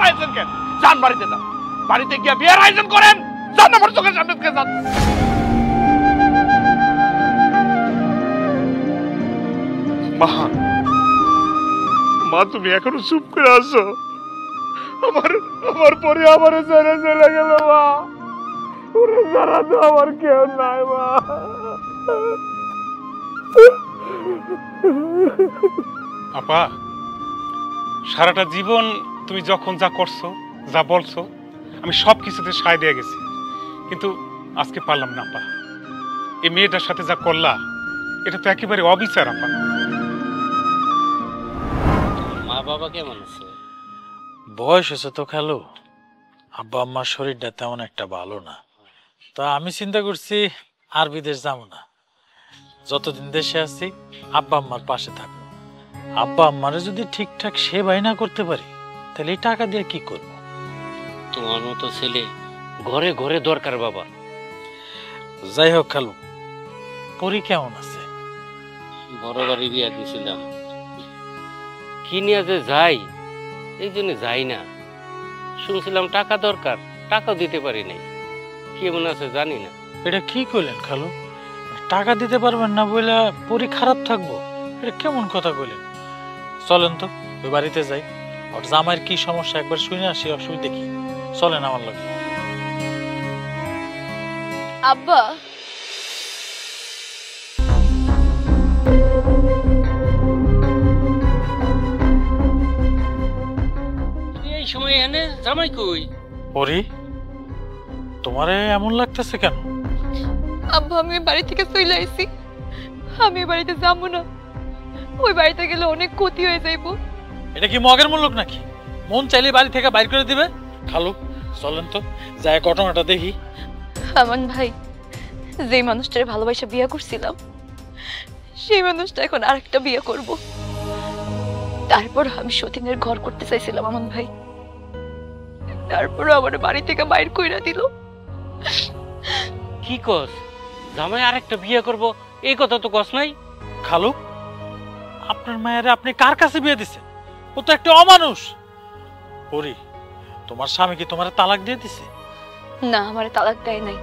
আয়োজন কেন? যান বাড়িতে যান, বাড়িতে গিয়ে বিয়ের আয়োজন করেন। যান আমার চোখের সামনে থেকে যান। মা মা তুমি এখনো চুপ করে আছো? আমার আমার পরে আমার ছেড়ে চলে গেল মা। ওরে যারা তো আমার কেউ নাই মা। আপা, সারাটা জীবন তুমি যখন যা করছো, যা বলছো, আমি সব কিছুতে সায় দিয়ে গেছি, কিন্তু আজকে পারলাম না আপা। এই মেয়েটার সাথে যা করলা, এটা তো একেবারে অবিচার আপা। মা বাবা কেমন আছে? বয়স হয়েছে তো খালু, আব্বা আম্মার শরীরটা তেমন একটা ভালো না। তা আমি চিন্তা করছি আর বিদেশ যাবো না, যতদিন দেশে আছি আব্বা আম্মার পাশে থাকবো। আব্বা আম্মারে যদি ঠিকঠাক সেবাই না করতে পারি, তাহলে এই টাকা দিয়ে কি করবো? তোমার মতো ছেলে ঘরে ঘরে দরকার বাবা। যাই হোক খালু, পরি কেমন আছে? বড় বাড়ি বিয়া দিয়েছিলাম, কি নিয়ে যে যাই এই জন্য যাই না। শুনছিলাম টাকা দরকার, টাকাও দিতে পারি নাই। কেমন আছে জানি না। এটা কি করলেন খালু? টাকা দিতে পারবেন না বলে পরি খারাপ থাকবো, এটা কেমন কথা কইলেন? চলেন তো ওই বাড়িতে যাই, ওর জামাইয়ের কি সমস্যা একবার শুনে আসি, অসুবিধা কি? চলেন আমার লগে। আব্বা, এই সময় এনে জামাই কই? পরি, তোমারে এমন লাগতেছে কেন? আব্বা আমি বাড়ি থেকে চলে আইছি, আমি বাড়িতে যাবো না। ওই বাড়িতে গেলে অনেক ক্ষতি হয়ে যাইবো। এটা কি মগের মুলুক নাকি? মন চাইলে বাড়ি থেকে বাইর করে দিবে? খালু চলেন তো যাই ঘটনাটা দেখি। আমান ভাই, যে মানুষটারে ভালোবাসা বিয়ে করছিলাম, সেই মানুষটা এখন আরেকটা বিয়ে করব। তারপর আমি সতীনের ঘর করতে চাইছিলাম আমান ভাই, তারপরে আমার বাড়ি থেকে বাইর কইরা দিল। কি কস? জামাই আরেকটা বিয়ে করব এই কথা তো কস নাই। খালু, আপনার মায়ের আপনি কার কাছে বিয়ে দিচ্ছেন? ও তো একটা অমানুষ। পরি, তোমার স্বামী কি তোমার তালাক দিয়ে দিছে? না, আমার তালাক দেয় নাই,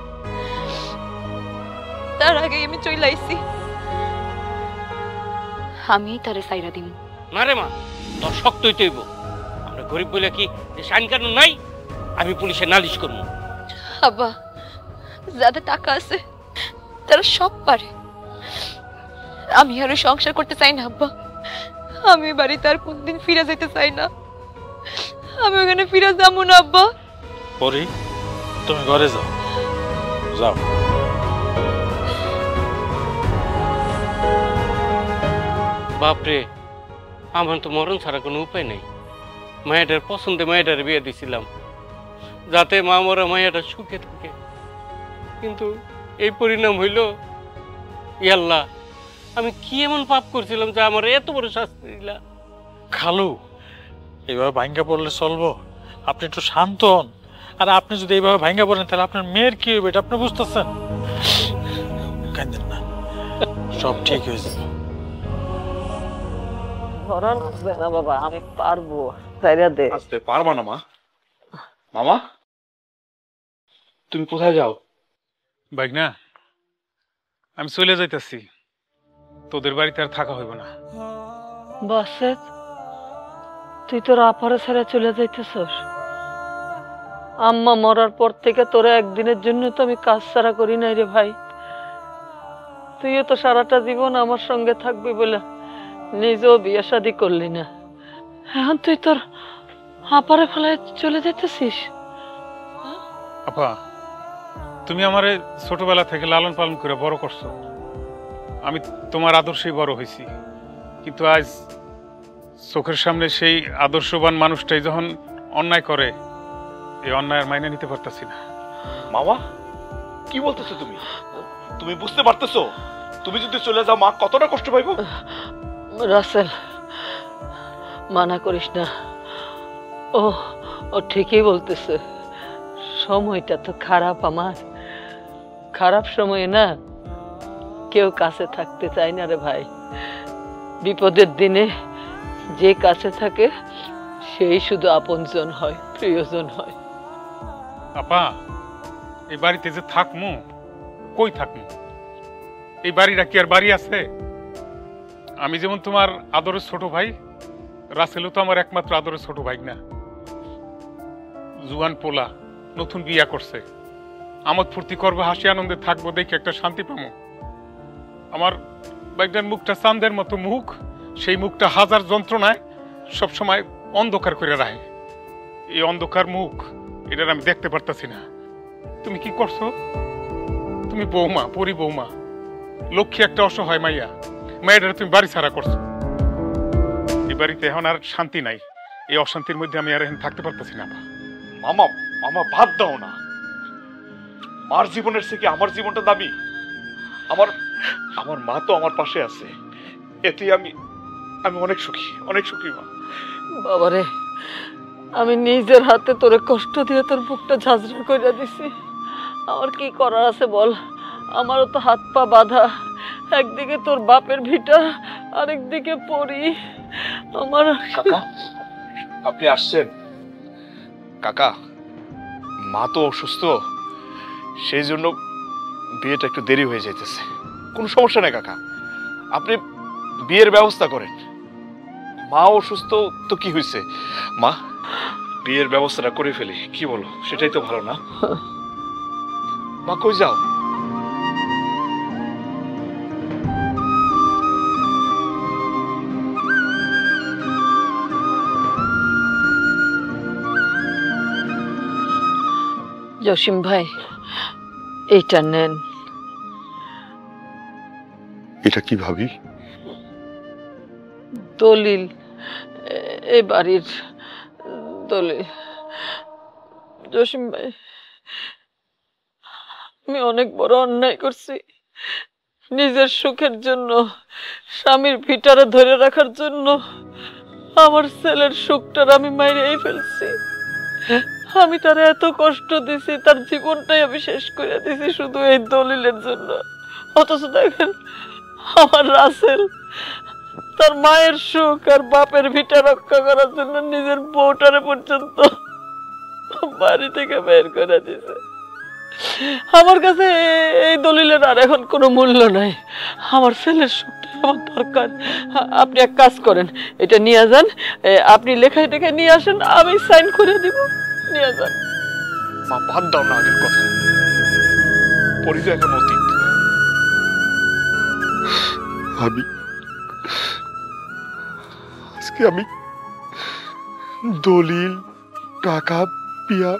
তার আগে আমি চলে আইছি। আমি তারে সাইরা দিম। না রে মা, তোর শক্তই তৈব। আমরা গরিব বলে কি আইন কানুন নাই? আমি পুলিশে নালিশ করবো। আব্বা, যাদের টাকা আছে তারা সব পারে। আমি আর সংসার করতে চাই না আব্বা। আমি বাড়িতে আর কোনদিন ফিরে যেতে চাই না। আমি ওখানে ফিরে যাবো না আব্বা। পরি, তুমি ঘরে যাও। যাও। বাপরে, আমার তো মরণ ছাড়া কোনো উপায় নেই। মায়াটার পছন্দে মায়াটার বিয়ে দিছিলাম যাতে মা মরা মায়াটা সুখে থাকে, কিন্তু এই পরিণাম হইল। ইয়াল্লাহ, আমি কি এমন পাপ করছিলাম যে আমার এত বড় শাস্তি দিলা? খালু, এইভাবে ভাঙ্গা পড়লে চলবো? আপনি একটু শান্ত হন। আর আপনি যদি এইভাবে ভাঙ্গা পড়েন তাহলে আপনার মেয়ের কি হবে এটা আপনি বুঝতেছেন? কাঁদেন না, সব ঠিক হয়ে যাবে। বাবা, আমি পারবো। আসতে পারবা না মা? মামা, তুমি কোথায় যাও? বাইক না, আমি চলে যাইতেছি। তোদের বাড়িতে আর থাকা হইব না। বাসেত, তুই তোর আপারে ছেড়ে চলে যাইতেছস? আম্মা মরার পর থেকে তোরা একদিনের জন্য তো আমি কাজ ছাড়া করি নাই রে ভাই। তুইও তো সারাটা জীবন আমার সঙ্গে থাকবি বলে নিজেও বিয়ে শাদী করলি না। এখন তুই তোর আপারে ফেলায় চলে যেতেছিস? আপা, তুমি আমারে ছোটবেলা থেকে লালন পালন করে বড় করছো। আমি তোমার আদর্শেই বড় হয়েছি, কিন্তু আজ চোখের সামনে সেই আদর্শবান মানুষটাই যখন অন্যায় করে, এই অন্যায়ের মাইনে নিতে পারতাছি না। মামা, কি বলতেছো তুমি? তুমি বুঝতে পারতেছো তুমি যদি চলে যাও মা কতটা কষ্ট পাইবো? রাসেল, মানা করিস না। ও ও ঠিকই বলতেছে। সময়টা তো খারাপ আমার। খারাপ সময়ে না কেউ কাছে থাকতে চায় না রে ভাই। বিপদের দিনে যে কাছে থাকে সেই শুধু আপনজন হয়, প্রিয়জন হয়। আপা, এই বাড়িতে যে থাকমু, কই থাকমু? এই বাড়িটা কি আর বাড়ি আছে? আমি যেমন তোমার আদরের ছোট ভাই, রাসেলও তো আমার একমাত্র আদরের ছোট ভাই না। জুয়ান পোলা, নতুন বিয়া করছে, আমোদ ফুর্তি করবো, হাসি আনন্দে থাকবো, দেখে একটা শান্তি পাবো। আমার বাইকটার মুখটা চাঁদের মতো মুখ, সেই মুখটা হাজার যন্ত্রণায় সবসময় অন্ধকার করে রাখে। এই অন্ধকার মুখ, এটার আমি দেখতে পারতাছি না। তুমি কি করছো? তুমি বৌমা, পরি বৌমা, লক্ষ্মী একটা অসহায় মাইয়া, মায়ের তুমি বাড়ি ছাড়া করছো। এই বাড়িতে এখন আর শান্তি নাই। এই অশান্তির মধ্যে আমি আর এখন থাকতে পারতেছি না। মামা, মামা বাদ দাও না। মার জীবনের থেকে আমার জীবনটা দামি। আমার আমার মা তো আমার পাশে আছে, এতে আমি আমি অনেক সুখী, অনেক সুখী মা। বাবারে, আমি নিজের হাতে তোরে কষ্ট দিয়ে তোর বুকটা ঝাঁঝরা করে দিছি। আমার কি করার আছে বল? আমারও তো হাত পা বাঁধা। একদিকে তোর বাপের ভিটা, আরেকদিকে পড়ি আমার। কাকা, আপনি আসছেন? কাকা, মা তো অসুস্থ, সেই জন্য বিয়েটা একটু দেরি হয়ে যাইতেছে। কোনো সমস্যা নেই কাকা, আপনি বিয়ের ব্যবস্থা করেন। মা অসুস্থ তো কি হয়েছে, মা বিয়ের ব্যবস্থাটা করে ফেলি, কি বলো? সেটাই তো ভালো না? মা কই যাও? জসিম ভাই, এইটা নেন। এটা কি ভাবি? দলিল, এই বাড়ির দলিল। জসিম ভাই, আমি অনেক বড় অন্যায় করছি। নিজের সুখের জন্য, স্বামীর ভিটারে ধরে রাখার জন্য আমার ছেলের সুখটার আমি মাইরেই ফেলছি। আমি তার এত কষ্ট দিছি, তার জীবনটাই আমি শেষ করে দিছি শুধু এই দলিলের জন্য। অথচ দেখেন আমার রাসেল তার মায়ের সুখ আর বাপের ভিটা রক্ষা করার জন্য নিজের বউটারে পর্যন্ত বাড়ি থেকে বের করে দিছে। আমার কাছে এই দলিলের আর এখন কোনো মূল্য নাই। আমার ছেলের সুখটা আমার দরকার। আপনি এক কাজ করেন, এটা নিয়ে যান, আপনি লেখায় টেখায় নিয়ে আসেন, আমি সাইন করে দিব, নিয়ে যান। মা বাদ দাও না আগের কথা, পরি তো এখন অতীত। আজকে আমি দলিল, টাকা, বিয়া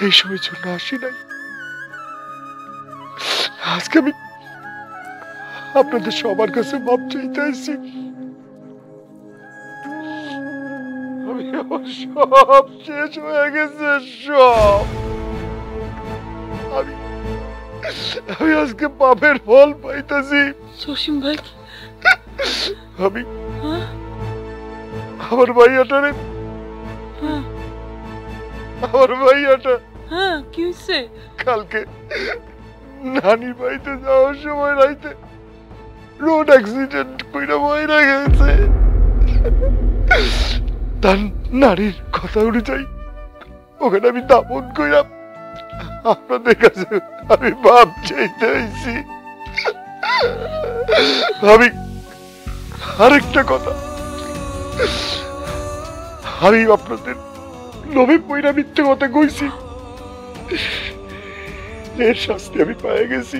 এইসবের জন্য আসি নাই। আজকে আমি আপনাদের সবার কাছে মাপ চাইতে আসছি। আমার সব শেষ হয়ে গেছে, সব। আমি আজকে পাপের ফল পাইতেছি। জসিম ভাই, আমি আমার ভাইয়াটারে, আমার ভাইয়াটা কি হয়েছে? কালকে নানির বাড়িতে যাওয়ার সময় রাইতে রোড অ্যাক্সিডেন্ট কইরা মইরা গেছে। তার নারীর কথা অনুযায়ী ওখানে আমি দাপন কইরা আপনাদের কাছে আমি বাপ চাইতে আইছি। আমি আরেকটা কথা, আমি আপনাদের লোভে পইরা মিথ্যে কথা কইছি, এর শাস্তি আমি পেয়ে গেছি।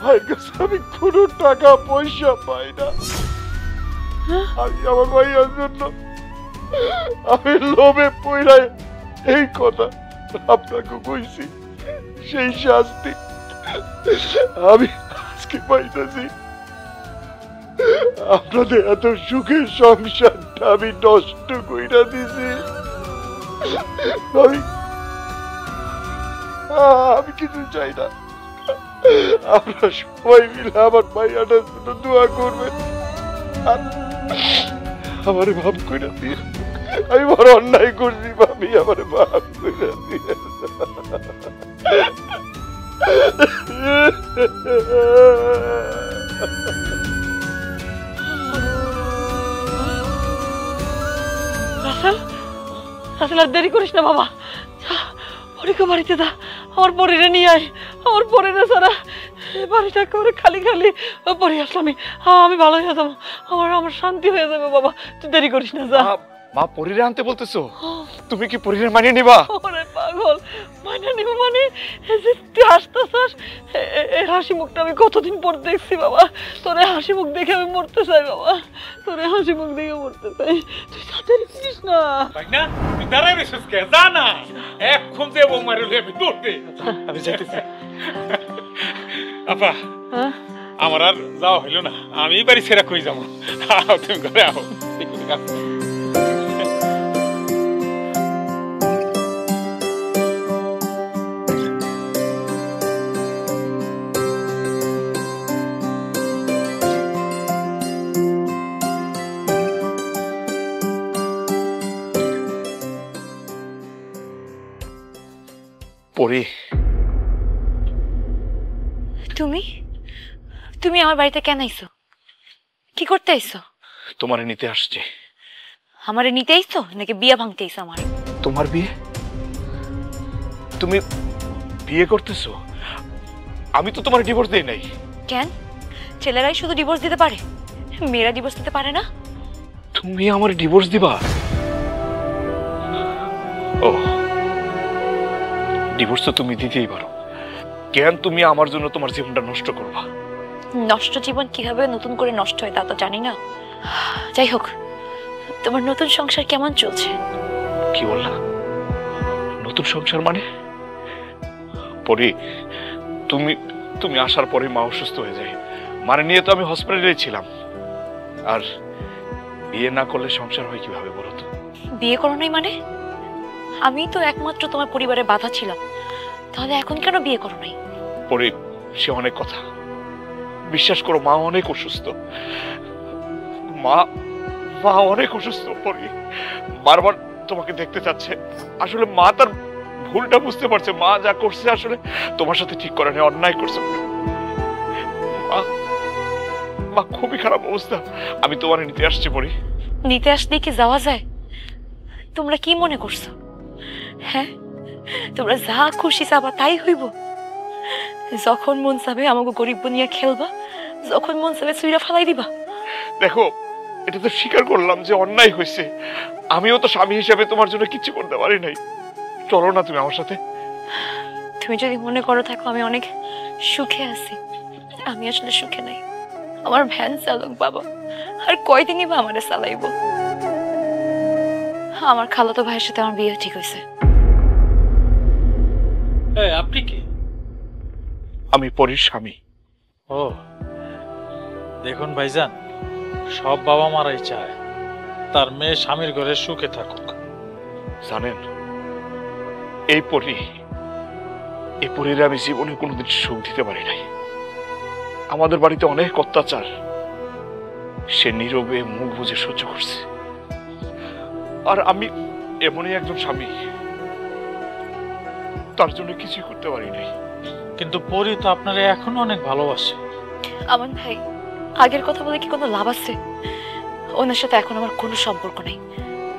ভাইয়ের কাছে আমি কোনো টাকা পয়সা পাই না। আমি আমার ভাইয়ার জন্য আমি লোভে পইরা এই কথা আপনাকে কইছি, সেই শাস্তি আমি আজকে পাইতেছি। আপনাদের এত সুখের সংসারটা আমি নষ্ট কইরা দিছি। আমি কিছু চাই না, আপনারা সবাই মিলে আমার ভাইয়াটার জন্য দোয়া করবেন, আমার ভাব কইরা দিয়ে। আমি বড় অন্যায় করছি ভাবি, আমার ভাব কইরা দিয়ে। রাসেল, আর দেরি করিস না বাবা, পরীকে বাড়িতে দা, আমার পরীরে নিয়ে আয়। আমার পরীরে ছাড়া বাড়িটা একেবারে খালি খালি। পরি আসলে আমি ভালো হয়ে যাবো, আমার শান্তি হয়ে যাবে বাবা, তুই দেরি করিস না, যা। মা পরীরে আনতে বলতেছো? তুমি কি পরীরে মানিয়ে নিবা? ওরে পাগল, মানিয়ে নিব মানে? তুই হাসতেছাস, এই হাসি মুখটা আমি কতদিন পর দেখছি বাবা। তোর হাসি মুখ দেখে আমি মরতে চাই বাবা, তোর হাসি মুখ দেখে মরতে চাই। তুই তাড়াতাড়ি করিস না। না তুই দাঁড়াই রেছিস কে? যা না, এখন যে বৌমারে লয়ে আমি দৌড়তে। আমি যাইতেছি। আপা, আমার আর যাওয়া হইল না, আমি বাড়ি ছেড়া কই যাবো। তুমি ঘরে আও। পরি, তুমি তুমি আমার বাড়িতে কেন আইছো? কি করতে আইছো? তোমারে নিতে আসছে। আমারে নিতে আইছো নাকি বিয়া ভাঙতে আইছো আমার? তোমার বিয়ে? তুমি বিয়ে করতেছো? আমি তো তোমার ডিভোর্স দেই নাই। কেন? ছেলেরাই শুধু ডিভোর্স দিতে পারে, মেয়েরা ডিভোর্স দিতে পারে না? তুমি আমার ডিভোর্স দিবা? ও, ডিভোর্স তো তুমি দিতেই পারো, কেন তুমি আমার জন্য তোমার জীবনটা নষ্ট করবা? নষ্ট জীবন কিভাবে নতুন করে নষ্ট হয় তা তো জানি না। যাই হোক, তোমার নতুন সংসার কেমন চলছে? কি বললা? নতুন সংসার মানে? পরি, তুমি তুমি আসার পরে মা অসুস্থ হয়ে যায়, মানে নিয়ে তো আমি হসপিটালে ছিলাম। আর বিয়ে না করলে সংসার হয় কিভাবে বলো তো? বিয়ে করো নাই মানে? আমি তো একমাত্র তোমার পরিবারে বাধা ছিলাম, তাহলে এখন কেন বিয়ে করো নাই? পরি, সে অনেক কথা, বিশ্বাস করো মা অনেক অসুস্থ। মা মা অনেক অসুস্থ। পরি, বারবার তোমাকে দেখতে চাচ্ছে। আসলে মা তার ভুলটা বুঝতে পারছে, মা যা করছে আসলে তোমার সাথে ঠিক করে নেই, অন্যায় করছে। মা খুবই খারাপ অবস্থা, আমি তোমার নিতে আসছি পড়ি। নিতে আসলে কি যাওয়া যায়? তোমরা কি মনে করছো? হ্যাঁ, তোমরা যা খুশি চাবা তাই হইব। যখন মন চাবে আমাকে গরিব বনিয়া খেলবা, যখন মন চাবে চুইরা ফালাই দিবা। দেখো, এটা তো স্বীকার করলাম যে অন্যায় হয়েছে, আমিও তো স্বামী হিসেবে তোমার জন্য কিছু করতে পারি নাই। চলো না তুমি আমার সাথে। তুমি যদি মনে করো থাকো আমি অনেক সুখে আছি, আমি আসলে সুখে নাই। আমার ভ্যান চালক বাবা আর কয়দিনই বা আমারে চালাইব। আমার খালাতো ভাইয়ের সাথে আমার বিয়ে ঠিক হয়েছে। আপনি কি? আমি পরীর স্বামী। ও দেখুন ভাইজান, সব বাবা মারাই চায় তার মেয়ে স্বামীর ঘরে সুখে থাকুক। জানেন, এই পরীর আমি জীবনে কোনোদিন সুখ দিতে পারি নাই। আমাদের বাড়িতে অনেক অত্যাচার সে নীরবে মুখ বুজে সহ্য করছে, আর আমি এমনই একজন স্বামী, তার জন্য কিছুই করতে পারি নাই। কিন্তু পরি তো আপনারা এখনো অনেক ভালোবাসে। আমান ভাই, আগের কথা বলে কি কোনো লাভ আছে? ওনার সাথে এখন আমার কোনো সম্পর্ক নেই,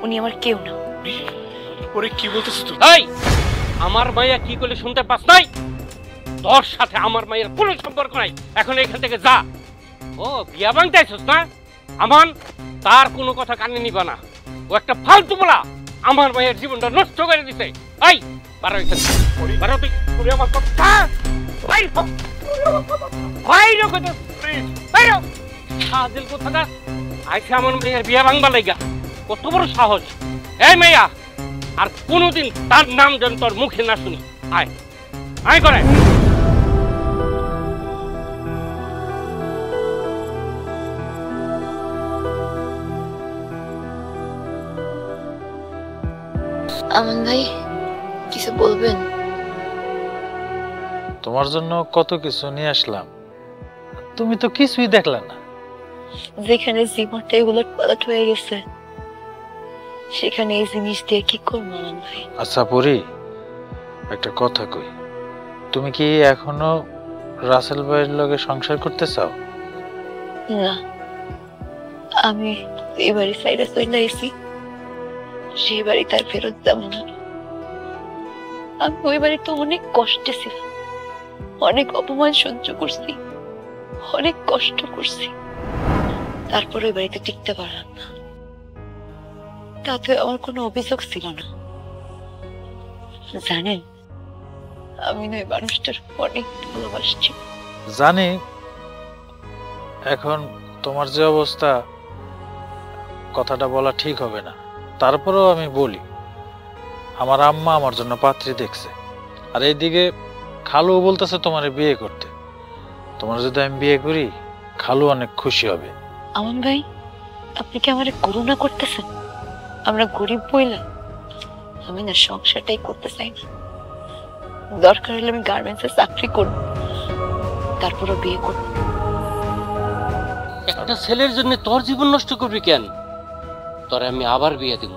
উনি আমার কেউ না। পরে কি বলতেছিস তুই? এই আমার মাইয়া কি করলে শুনতে পাস নাই? তোর সাথে আমার মায়ের কোনো সম্পর্ক নাই, এখন এখান থেকে যা। ও বিয়া ভাঙতে আইছস না? আমান, তার কোনো কথা কানে নিবা না, ও একটা ফালতু বলা আমার মায়ের জীবনটা নষ্ট করে দিছে। এই বারো এখান থেকে, বারো তুই আমার কথা আইসা আমার মেয়ের বিয়া ভাঙবা লাইগা, কত বড় সাহস! এই মেয়া, আর কোনোদিন তার নাম যেন তোর মুখে না শুনি। আয় আয় করে। আমান ভাই, কিছু বলবেন? তোমার জন্য কত কিছু নিয়ে আসলাম, তুমি তো কিছুই দেখলে না। যেখানে জীবনটা এগুলো পালাট হয়ে গেছে, সেখানে এই জিনিস দিয়ে কি করবো আমান ভাই? আচ্ছা পরি, একটা কথা কই, তুমি কি এখনো রাসেল ভাইয়ের লগে সংসার করতে চাও? না, আমি এই বাড়ি সাইডে চলে আইছি, সেই বাড়ি তার ফেরত যাবো না। আমি ওই বাড়িতে অনেক কষ্টে ছিলাম, অনেক অপমান সহ্য করছি, অনেক কষ্ট করছি, তারপর ওই বাড়িতে টিকতে পারলাম না। তাতে আমার কোনো অভিযোগ ছিল না। জানেন, আমি না ওই মানুষটার অনেক ভালোবাসছি। জানি এখন তোমার যে অবস্থা, কথাটা বলা ঠিক হবে না, তারপরেও আমি বলি, আমার আম্মা আমার জন্য পাত্রী দেখছে, আর এইদিকে খালু বলতেছে তোমার বিয়ে করতে। তোমার যদি আমি বিয়ে করি, খালু অনেক খুশি হবে। আমান ভাই, আপনি কি আমারে করুণা করতেছেন? আমরা গরিব বইলা আমি না সংসারটাই করতে চাই না। দরকার হলে আমি গার্মেন্টসে চাকরি করব, তারপরও বিয়ে করব। একটা ছেলের জন্য তোর জীবন নষ্ট করবি কেন? তোর আমি আবার বিয়ে দিব,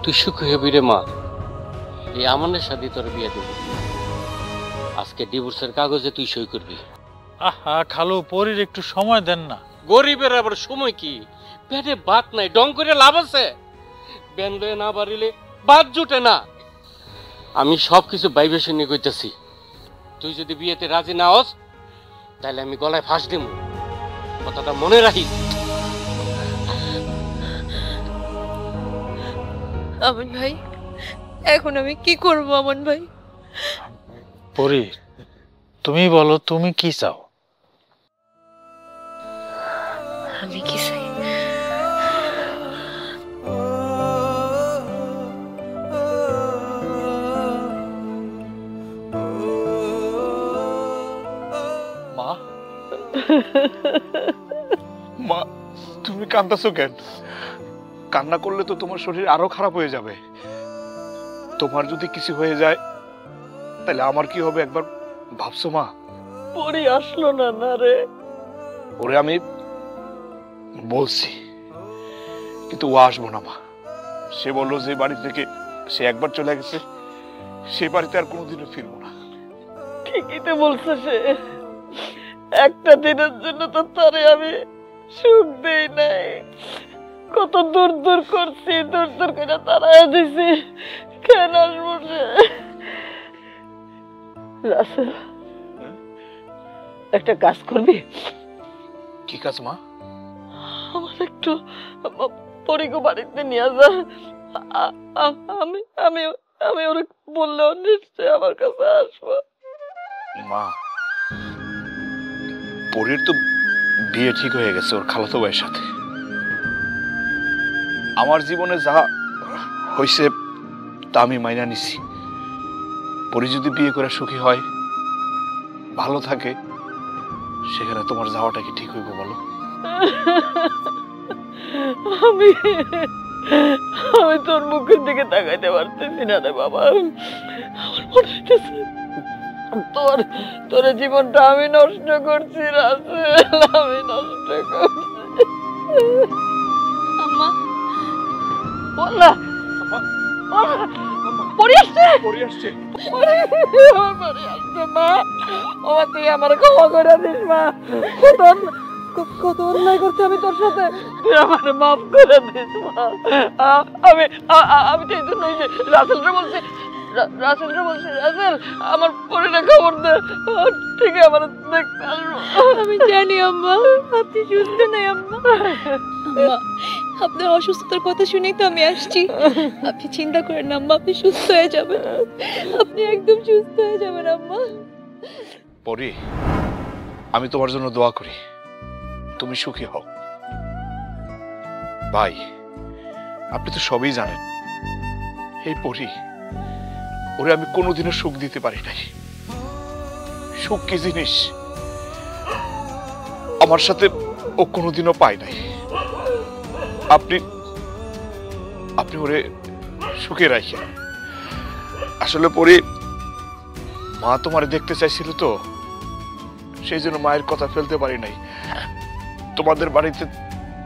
তুই সুখী হবি রে মা। এই আমানের সাথে তোর বিয়ে দিব, আজকে ডিভোর্সের কাগজে তুই সই করবি। আহা খালু, পরির একটু সময় দেন না। গরিবের আবার সময় কি? পেটে ভাত নাই, ডং করে লাভ আছে? বেন লয়ে না বাড়িলে ভাত জুটে না। আমি সবকিছু বাইবে শুনে কইতেছি, তুই যদি বিয়েতে রাজি না হস, তাহলে আমি গলায় ফাঁস দিব, কথাটা মনে রাখিস। আমান ভাই, এখন আমি কি করব? আমান ভাই, পরি, তুমি বলো তুমি কি চাও? আমি কি চাই? মা, মা তুমি কাঁদতেছো কেন? কান্না করলে তো তোমার শরীর আরো খারাপ হয়ে যাবে। তোমার যদি কিছু হয়ে যায় তাহলে আমার কি হবে একবার ভাবছো মা? পরি আসলো না না রে। ওরে আমি বলছি, কিন্তু ও আসবো না মা। সে বললো যে বাড়ি থেকে সে একবার চলে গেছে, সে বাড়িতে আর কোনোদিনও ফিরবো না। ঠিকই তো বলছে সে। একটা দিনের জন্য তো তারে আমি সুখ দেই নাই, কত দূর দূর করছি, দূর দূর করে তাড়ায় দিছি। কেন আসবো সে? রাসেল, একটা কাজ করবি? কি কাজ মা? আমার একটু পরিগো বাড়িতে নিয়ে যা। আমি আমি আমি ওরা বললেও নিশ্চয় আমার কাছে আসবো। মা, পরীর তো বিয়ে ঠিক হয়ে গেছে ওর খালাতো ভাইয়ের সাথে। আমার জীবনে যা হয়েছে তা আমি মাইনা নিছি। পরি যদি বিয়ে করে সুখী হয়, ভালো থাকে, সেখানে তোমার যাওয়াটা কি ঠিক হইব বলো? আমি আমি তোর মুখের দিকে তাকাইতে পারতেছি না রে বাবা। আমার মনে হইতেছে তোর জীবনটা আমি নষ্ট করছি রাসেল, আমি নষ্ট করছি। আম্মা বললা পরি আসছে, পরি আসছে, আমার পরি আসছে মা। আমার তুই আমার ক্ষমা করে দিস মা। কত অন্যায় করছি আমি তোর সাথে, তুই আমার মাফ করে দিস মা। আমি আমি তো এই জন্যই যে রাসেলরে বলছি, রাসেল আমার পরিটা খবর দে, ঠিক আছে আমার দেখতে আসবো। আমি জানি আম্মা আপনি সুস্থ নাই আম্মা। আম্মা আপনার অসুস্থতার কথা শুনেই তো আমি আসছি। আপনি চিন্তা করেন না আম্মা, আপনি সুস্থ হয়ে যাবেন, আপনি একদম সুস্থ হয়ে যাবেন আম্মা। পরি, আমি তোমার জন্য দোয়া করি, তুমি সুখী হও। ভাই, আপনি তো সবই জানেন, এই পরি ওরে আমি কোনোদিনও সুখ দিতে পারি নাই। সুখ কি জিনিস আমার সাথে ও কোনোদিনও পায় নাই। আপনি আপনি ওরে সুখে রাখেন। আসলে পরি মা তোমারে দেখতে চাইছিল তো, সেই জন্য মায়ের কথা ফেলতে পারি নাই। তোমাদের বাড়িতে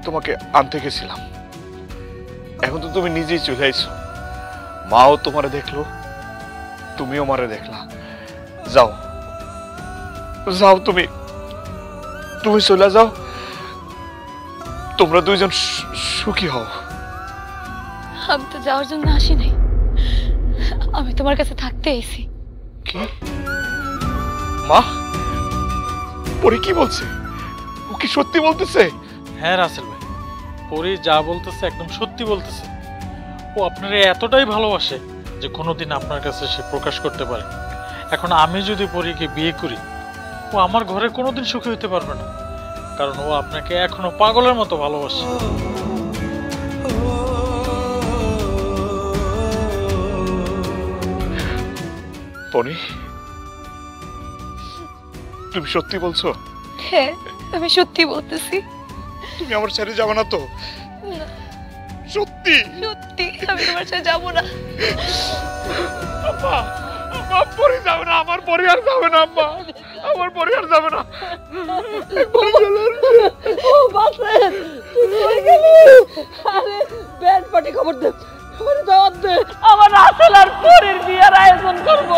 তোমাকে আনতে গেছিলাম, এখন তো তুমি নিজেই চলে আইছো। মাও তোমারে দেখলো, তুমিও মারে দেখলা। যাও যাও, তুমি চলে যাও, তোমরা দুইজন সুখী হও। আমি তো যাওয়ার জন্য আসি নাই, আমি তোমার কাছে থাকতে এসেছি। কি মা? পরি কি বলছে? ও কি সত্যি বলতেছে? হ্যাঁ রাসেল ভাই, পরি যা বলতেছে একদম সত্যি বলতেছে। ও আপনারে এতটাই ভালোবাসে যে কোনোদিন আপনার কাছে সে প্রকাশ করতে পারে। এখন আমি যদি পরীকে বিয়ে করি, ও আমার ঘরে কোনোদিন সুখী হতে পারবে না, কারণ ও আপনাকে এখনো পাগলের মতো ভালোবাসে। পরি, তুমি সত্যি বলছো? হ্যাঁ আমি সত্যি বলতেছি। তুমি আমার ছেড়ে যাবে না তো? সত্যি সত্যি আমি তোমার সাথে যাবো না। আম্মা, আমার পরি যাবে না, আমার পরিবার যাবে না আম্মা, আমার পরিবার যাবে না। ও বাসে তুই কই গেলি? আরে ব্যান্ড পার্টি খবর দে, খবর দাওয়াত দে, আমার রাসেল আর পরির বিয়ের আয়োজন করব।